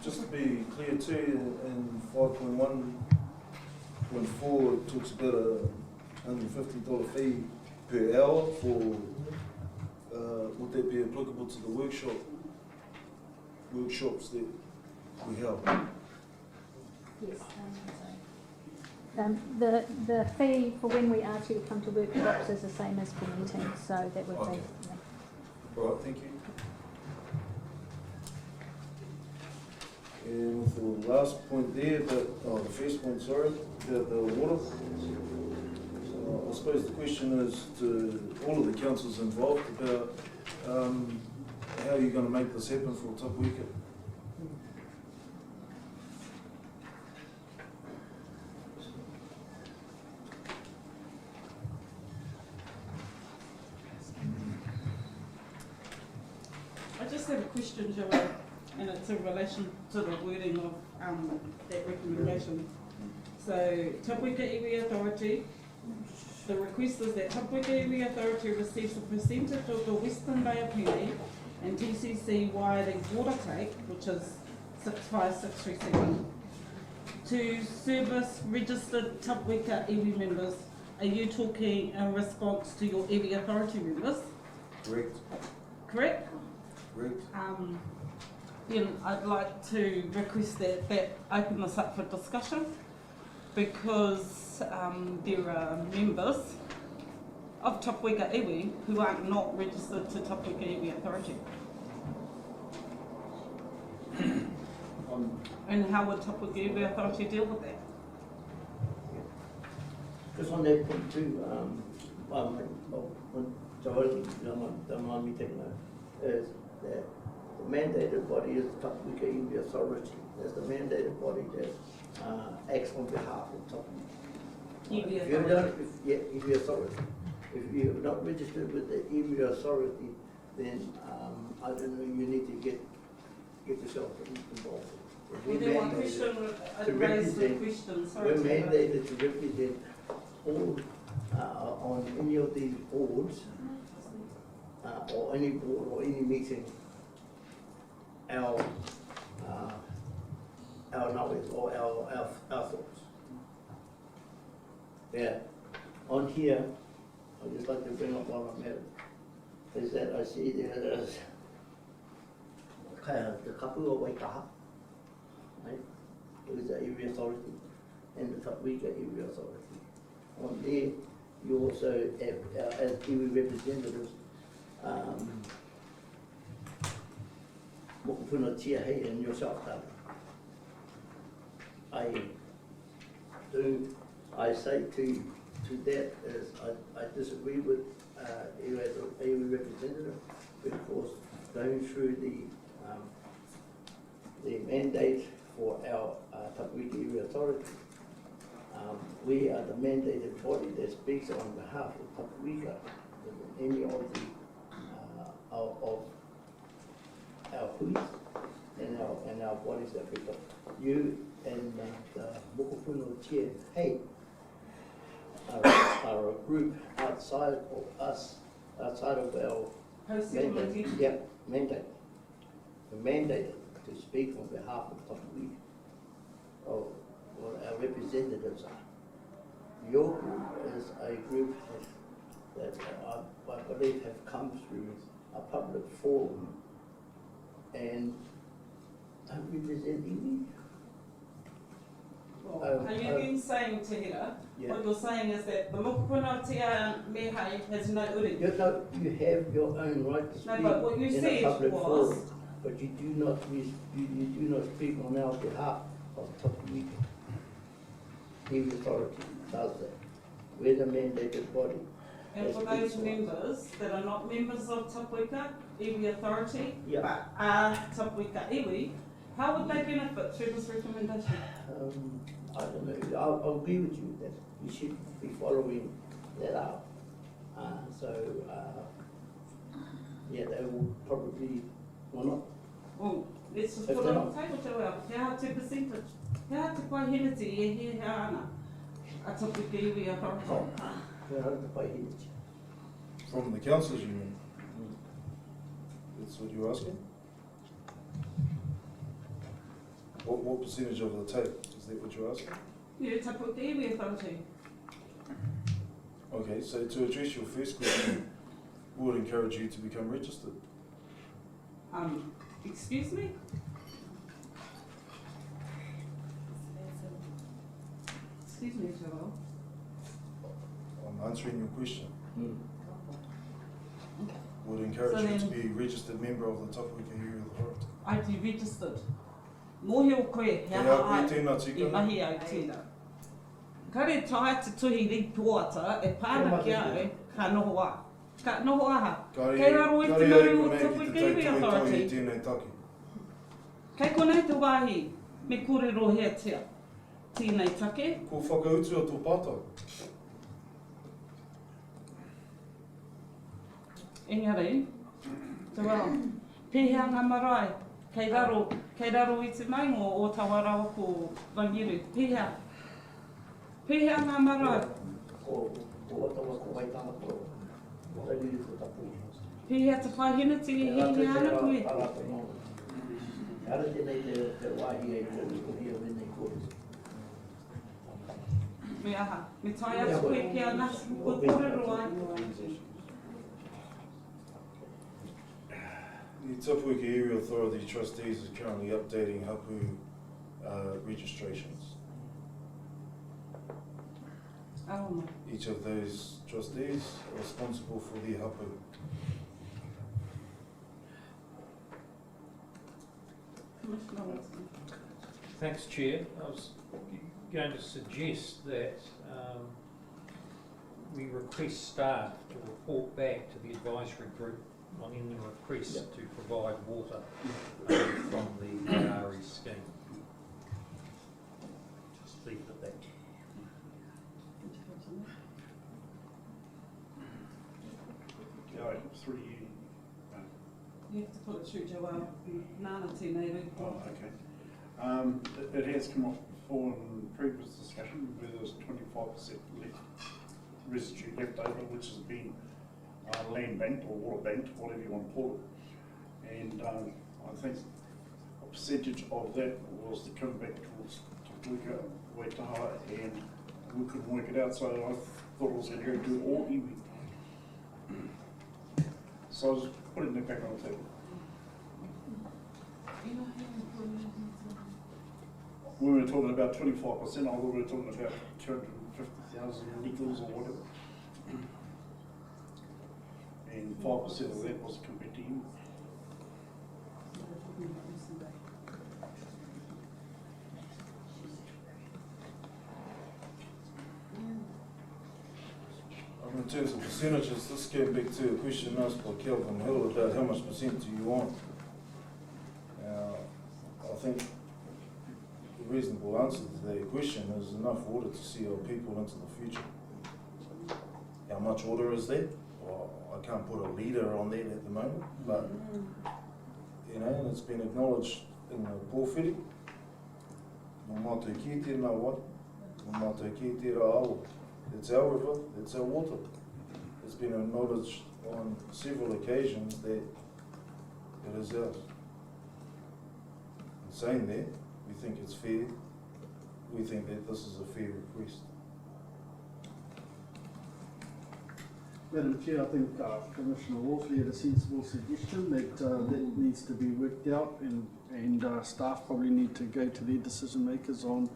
Just to be clear too, in 5.1.4 it talks about a $150 fee per hour for, would that be applicable to the workshops that we held? Yes. The fee for when we ask you to come to workshops is the same as for meetings, so that would be. Yeah. All right, thank you. And for the last point there, the first point, sorry, about the water. I suppose the question is to all of the councils involved about how you're going to make this happen for Tapuika. I just have a question, Joanne, and it's in relation to the wording of that recommendation. So, Tapuika Iwi Authority The request is that Tapuika Iwi Authority receives a percentage of the Western Bay of Plenty and TCC Waiari water take, which is 65637, to service registered Tapuika Iwi members. Are you talking in response to your Iwi Authority members? Correct. Correct? Correct. Then I'd like to request that open this up for discussion, because there are members of Tapuika Iwi who are not registered to Tapuika Iwi Authority. And how would Tapuika Iwi Authority deal with that? Just on that point too, when Joel, don't mind me taking that, is that the mandated body is the Tapuika Iwi Authority. That's the mandated body that acts on behalf of Tapuika. If you're not, Iwi Authority. If you're not registered with the Iwi Authority, then I don't know, you need to get yourself involved. We're mandated to represent all on any of these boards or any board or any meeting our knowledge or our thoughts. Yeah. On here, I'd just like to bring up one of them, is that I see there's the kapu o Waikaha, right? It was the area authority and the Tapuika area authority. On there, you also have, as iwi representatives, Mokopuna Tiahei and yourself, I say to that is I disagree with you as a representative, because going through the mandate for our Tapuika Area Authority, we are the mandated body that speaks on behalf of Tapuika in any of the of our police and our bodies that we got. You and the Mokopuna Tia Hey are a group outside of us, outside of our mandate. Yeah, mandate. We're mandated to speak on behalf of Tapuika, of what our representatives are. Your group is a group that I believe have come through a public forum and don't represent iwi. Are you then saying, Tehira, what you're saying is that the Mokopuna Tia Mehai has no uri? You have your own right to speak but what you in said a public was, forum, but you do not speak on our behalf of Tapuika. The authority does that. We're the mandated body. and for those members that are not members of Tapuika Iwi Authority, but are Tapuika Iwi, how would they benefit through this recommendation? I don't know. I'll agree with you that you should be following that up. Yeah, they will probably, or not. Well, let's just put it on the table to our, how to percentage, how to pay henity e he ana, a Tapuika Iwi Authority. From the councillors, you mean? That's what you're asking? What percentage of the take? Is that what you're asking? Yeah, Tapuika Iwi Authority. Okay, so to address your first question, we would encourage you to become registered. Excuse me? Excuse me, Joel. I'm answering your question. Would encourage you to be a registered member of the Tapuika Area Authority. I do registered. Mōhio koe, hea ai, I mahi au tēnā. Kare tae te tuhi ri tuata, e pāna ki au, ka noho a. Ka noho aha. Kei raro i te maru o Tapuika Iwi Authority. Kei konei te wāhi, me kōrero hea tia. Tēnei take. Ko whakautu o tō pātau. Engari, te wā, pēhea ngā marae, kei raro i te maingo o Tawarawa ko Rangiru, pēhea ngā marae. Pihia te whahina te hihi ana koe. Ara tēnei te wāhi e kōhia wene kōru. Me aha, me tai atu koe ki a nasi ko kōrero ai. The Tapuika Area Authority Trustees is currently updating hapu registrations. Oh my. Each of those trustees are responsible for the hapu. Thanks, Chair. I was going to suggest that we request staff to report back to the advisory group on any requests to provide water from the Waiari scheme. Just leave it at that. Through you. You have to put it through Joelle. Nana tēnei rei. Oh, okay. It has come up before in previous discussion where there's 25% residue left over, which has been land banked or water banked, whatever you want to call it. And I think a percentage of that was to come back towards Tapuika, Waitaha, and we couldn't work it out, so I thought it was going to go to all iwi. So I was putting it back on the table. We were talking about 25%, I thought we were talking about 250,000 litres or whatever. And 5% of that was compared to you. In terms of percentages, this came back to a question asked by Kelvin Hill about how much percent do you want. I think the reasonable answer to that question is enough water to see our people into the future. How much water is there? Well, I can't put a litre on that at the moment, but you know, and it's been acknowledged in the pōwhiri. No mātou ki tēnā wai, no mātou ki tērā awa. It's our river, it's our water. It's been acknowledged on several occasions that it is ours. In saying that, we think it's fair. We think that this is a fair request. Madam Chair, I think Commissioner Wolseley had a sensible suggestion that that needs to be worked out, and staff probably need to go to their decision makers on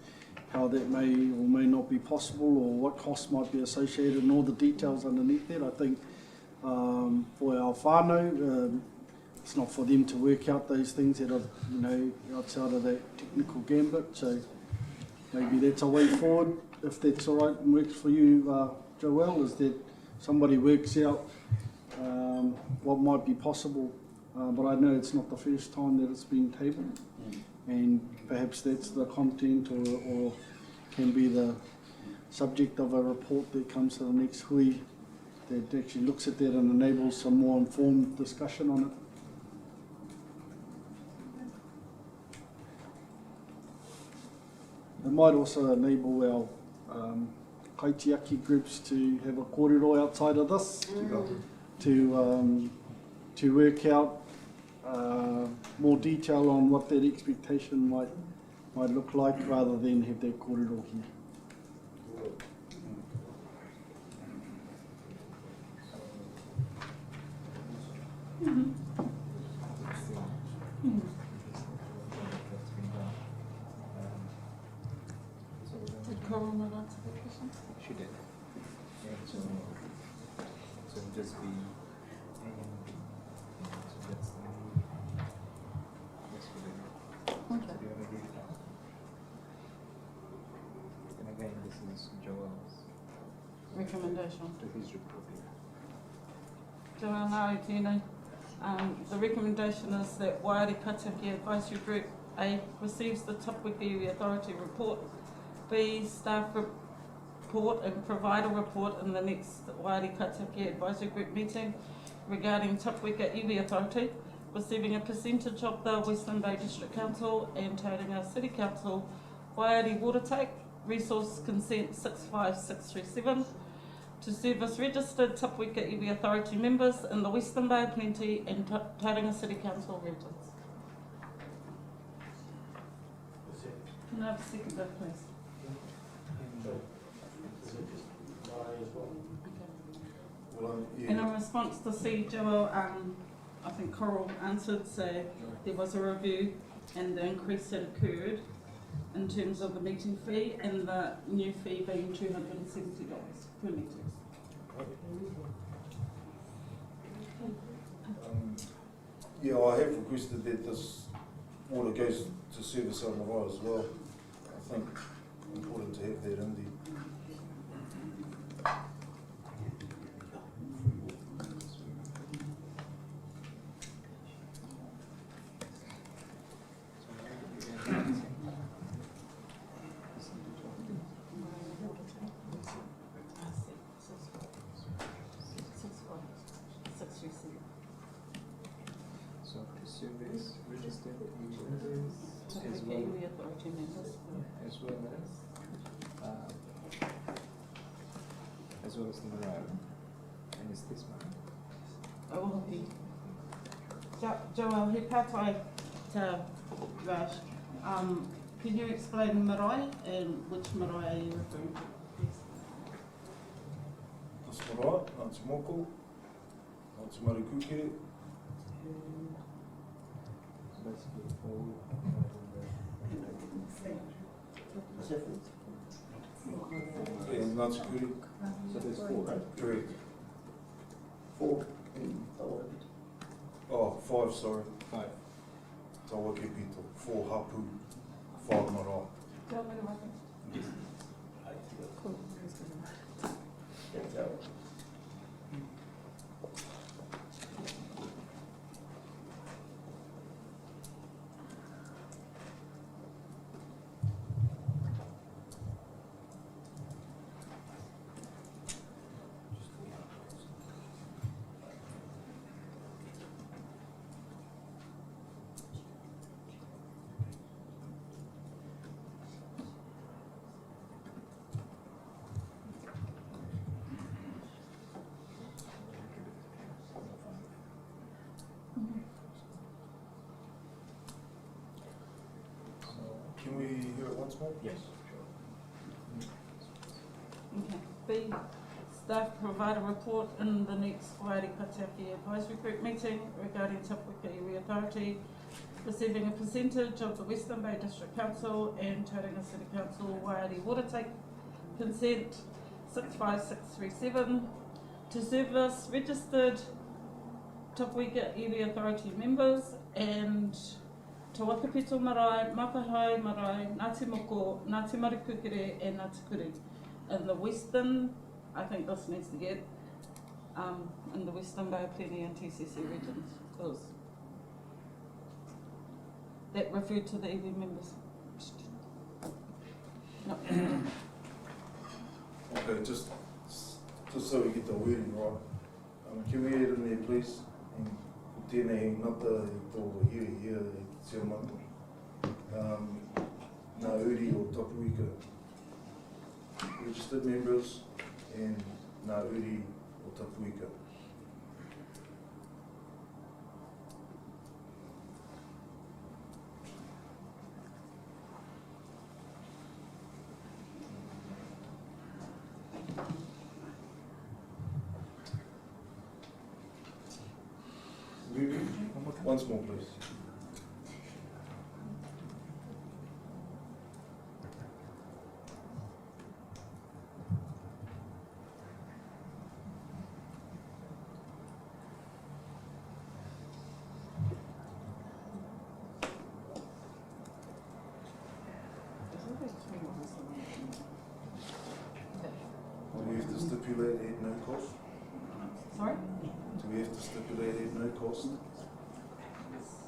how that may or may not be possible, or what costs might be associated, and all the details underneath that. I think for our whānau, it's not for them to work out those things that are, you know, outside of that technical gambit. So maybe that's a way forward, if that's all right and works for you, Joelle, is that somebody works out what might be possible. But I know it's not the first time that it's been tabled, and perhaps that's the content or can be the subject of a report that comes to the next hui that actually looks at that and enables some more informed discussion on it. It might also enable our Kaitiaki groups to have a kōrero outside of this, to work out more detail on what that expectation might look like, rather than have that kōrero here. Did Corona answer the question? She did. Yeah, so it'll just be, so that's the, Okay. and again, this is Joel's Recommendation. to his report. Joelle, nāre tēnei. The recommendation is that Waiari Kaitiaki Advisory Group A receives the Tapuika Area Authority report, B staff report and provide a report in the next Waiari Kaitiaki Advisory Group meeting regarding Tapuika Iwi Authority, receiving a percentage of the Western Bay District Council and Tauranga City Council Waiari water take, resource consent 65637, to service registered Tapuika Iwi Authority members in the Western Bay, Plenty and Tauranga City Council regions. Can I have a second vote, please? And in response to see Joel, I think Coral answered, so there was a review and the increase that occurred in terms of the meeting fee and the new fee being $270 per meeting. Yeah, I have requested that this water goes to service our Marae as well. I think it's important to have that in there. So to service registered communities as well as the Marae. And is this one? Oh, he. Joel, he patai te Raj. Can you explain Marae and which Marae are you referring to? This Marae, Ngāti Moko, Ngāti Marikukere. Basically, And Ngāti Kuri. so there's 4, right? Correct. 4. Oh, 5, sorry. 5. Tawake Pito, 4 Hapu, 5 Marae. Can we hear it once more? Yes. Okay. B, staff provide a report in the next Waiari Kaitiaki Advisory Group meeting regarding Tapuika Iwi Authority receiving a percentage of the Western Bay District Council and Tauranga City Council Waiari water take consent 65637 to service registered Tapuika Iwi Authority members and Te Wakapito Marae, Makahae Marae, Ngāti Moko, Ngāti Marikukere and Ngāti Kuri. In the Western, I think this needs to get in the Western Bay, Plenty and TCC regions, because that referred to the EV members. No. Okay, just so we get the wording right. Can we add in there, please? And tēnei ngata I tō hiri Te Mata. Ngā uri o Tapuika registered members and Ngā uri o Tapuika. Once more, please. Do we have to stipulate at no cost? Sorry? Do we have to stipulate at no cost?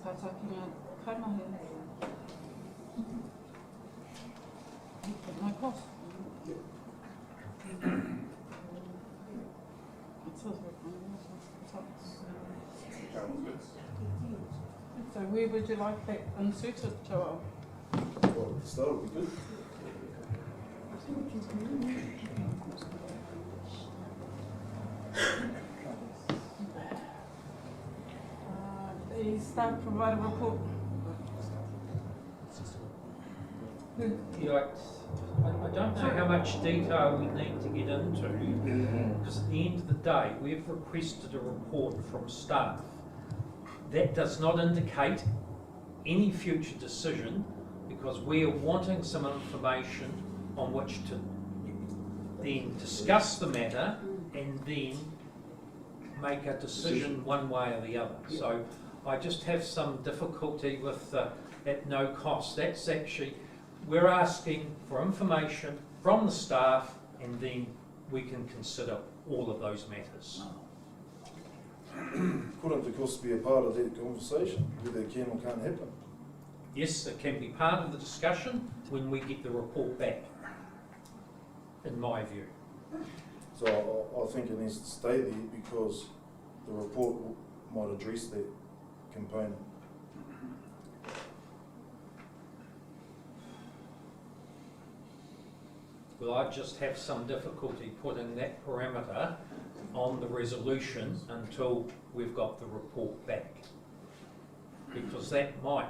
Kaitakinga kaimahi. No cost. It says so where would you like that inserted, Joel? Well, at the start would be good. staff provide a report? Yeah, I don't know how much detail we need to get into, because at the end of the day, we've requested a report from staff. That does not indicate any future decision, because we are wanting some information on which to then discuss the matter and then make a decision one way or the other. So I just have some difficulty with at no cost. That's actually, we're asking for information from the staff and then we can consider all of those matters. Couldn't the cost be a part of that conversation, whether it can or can't happen? Yes, it can be part of the discussion when we get the report back, in my view. So I think it needs to stay there because the report might address that component. Well, I just have some difficulty putting that parameter on the resolution until we've got the report back. Because that might,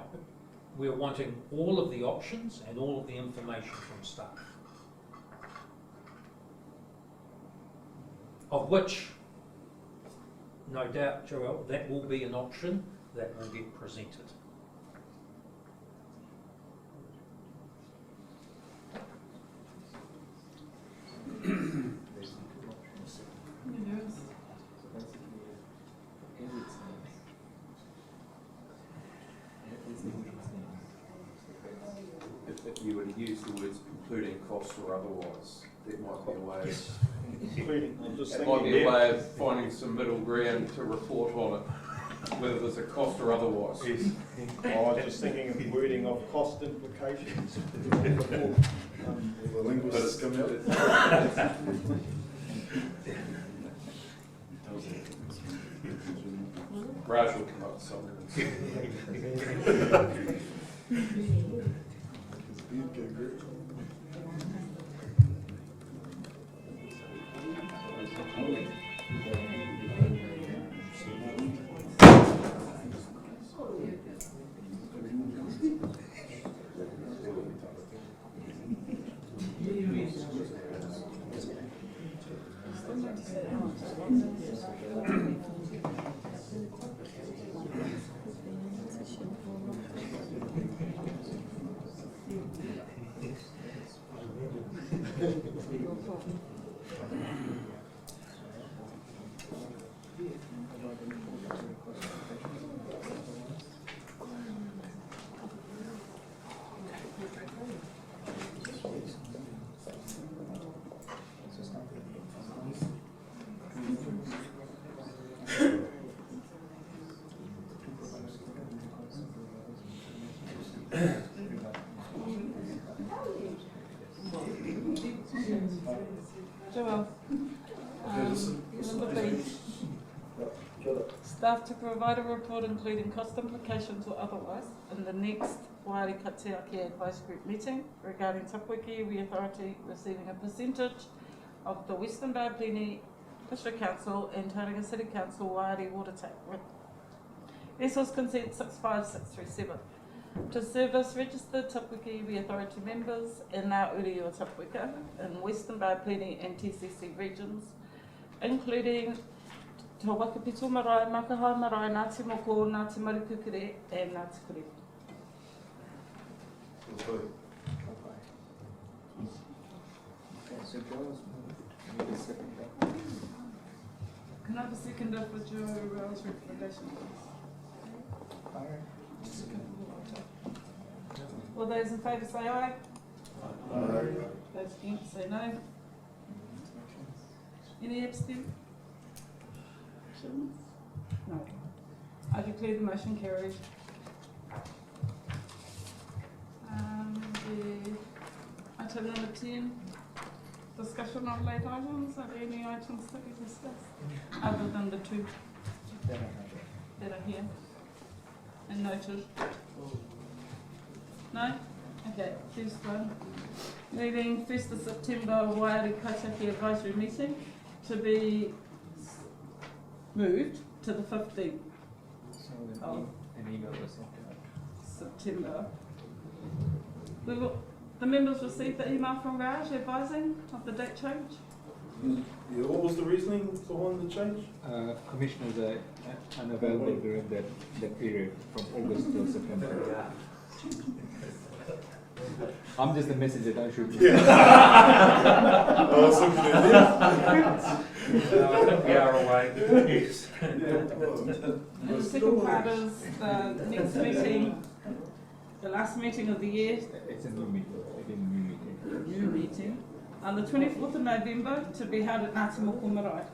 we're wanting all of the options and all of the information from staff. Of which, no doubt, Joel, that will be an option that will get presented. If you were to use the words including costs or otherwise, that might be a way of, It might be a way of finding some middle ground to report on it, whether there's a cost or otherwise. Yes. I was just thinking of wording of cost implications. The linguists come out. Raj will come up with something. Joel, staff to provide a report including cost implications or otherwise in the next Waiari Kaitiaki Advice Group meeting regarding Tapuiki Iwi Authority receiving a percentage of the Western Bay Plenty District Council and Tauranga City Council Waiari water tap. Resource Consent 65637. To service registered Tapuiki Iwi Authority members in Ngā Uri o Tapuika in Western Bay Plenty and TCC regions, including Te Wakapito Marae, Makahae Marae, Ngāti Moko, Ngāti Marikukere and Ngāti Kuri. Can I have a seconder for Joel's recommendation, please? All those in favour say aye. Aye. Those against say no. Any abstentions? No. I declare the motion carried. Item number 10, discussion on late items. Are there any items that we discussed other than the two that are here and noted? No? Okay, first one. Meeting 1st of September, Waiari Kaitiaki Advisory Meeting to be moved to the 15th of an email or something. September. The members received the email from Raj advising of the date change. Yeah, what was the reasoning behind the change? Commissioners are unavailable during that period from August till September. I'm just the messenger, don't shoot me. Yeah. I was looking at this. I think we are away. Yes. And the second part is the next meeting, the last meeting of the year. It's a new meeting. Again, new meeting. New meeting. On the 24th of November to be held at Ngāti Moko Marae.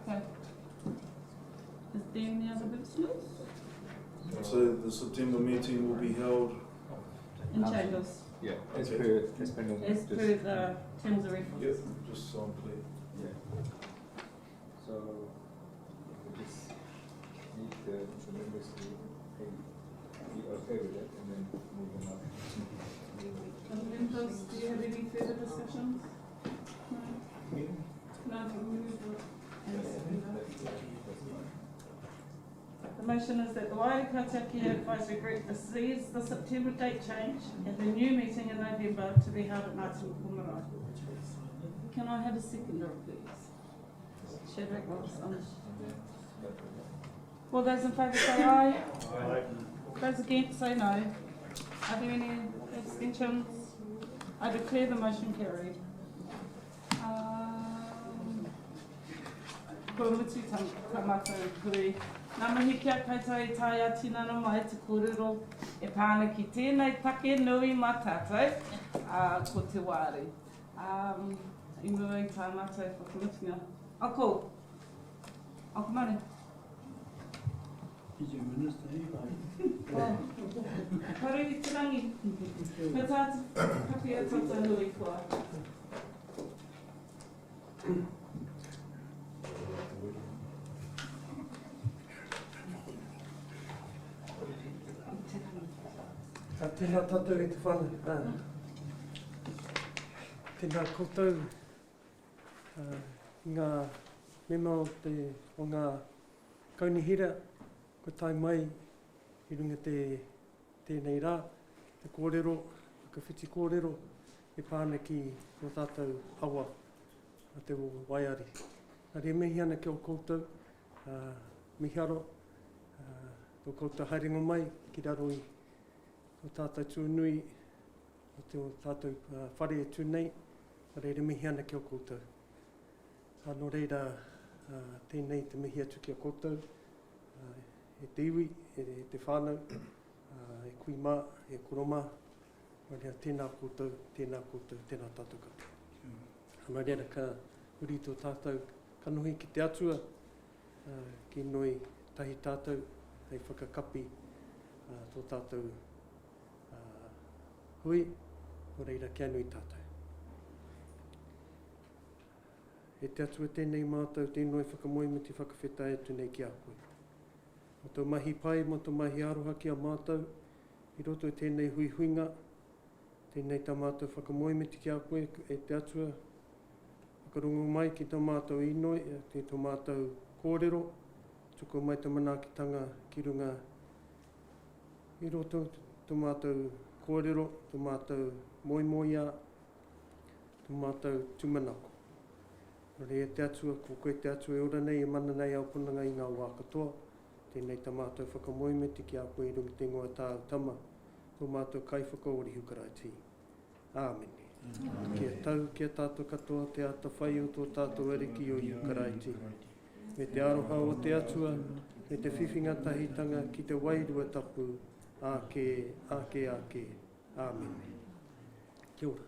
Okay. Is there any other business? So the September meeting will be held In chambers. Yeah, as Okay. per normal. As per the terms of reference. Yep, just so I'm clear. Yeah. So we just need the members to be okay with it and then move them up. Members, do you have any further discussions? No? No. The motion is that the Waiari Kaitiaki Advisory Group receives the September date change and the new meeting in November to be held at Ngāti Moko Marae. Can I have a seconder, please? Shadrach Ross. All those in favour say aye. Aye. Those against say no. Are there any abstentions? I declare the motion carried. Ko mutu tamata kuri. Nā mihi kia kaitai tai a tinana mai te kōrero e pāna ki tēnei take nui mā tātou ko te wāri. I mua i tā mātou whakamutinga. Ako Mare. Karu i te rangi. Me tātou kapi a tata nui kua. Tēnā tātou e te whana. Tēnā koutou. Ngā mema o ngā kaunihira, ko tai mai i runga tēnei rā, te kōrero, ka whiti kōrero, e pāna ki o tātou awa, a te o Waiari. Nā re mihi ana ki o koutou, miharo, o koutou haerenga mai, ki raro i o tātou tūnui, o te o tātou whare e tūnei, reira mihi ana ki o koutou. Anō reira tēnei te mihi atu ki o koutou, e te iwi, e te whānau, e kui mā, e kuroma, rea tēnā koutou, tēnā tātou katoa. Anō reira ka uri tō tātou kanohi ki te atua, ki noi tahi tātou, hei whakakapi tō tātou hui, o reira kia nui tātou. E te atua tēnei mātou, tēnoi whakamoemi te whakawheta e tūnei ki a koe. Mo tō mahi pai, mo tō mahi aroha ki a mātou, i roto e tēnei hui huinga, tēnei tā mātou whakamoemi te ki a koe, e te atua, whakarungu mai ki tō mātou inoi, te tō mātou kōrero, tuko mai tā manaakitanga ki runga, i roto tō mātou kōrero, tō mātou moimoia, tō mātou tumanako. Rea te atua, ko koe te atua e ora nei, e mana nei au punanga i ngā wā katoa, tēnei tā mātou whakamoeme te ki a koe i runga te ngoa tāu tama, tō mātou kai whakaori hukarai. Āmene. Kia tau, kia tātou katoa, te ata whai o tō tātou ariki o i hukarai. Me te aroha o te atua, me te whiwhinga tahitanga ki te wairua tapu, ake. Amen. Kia ora.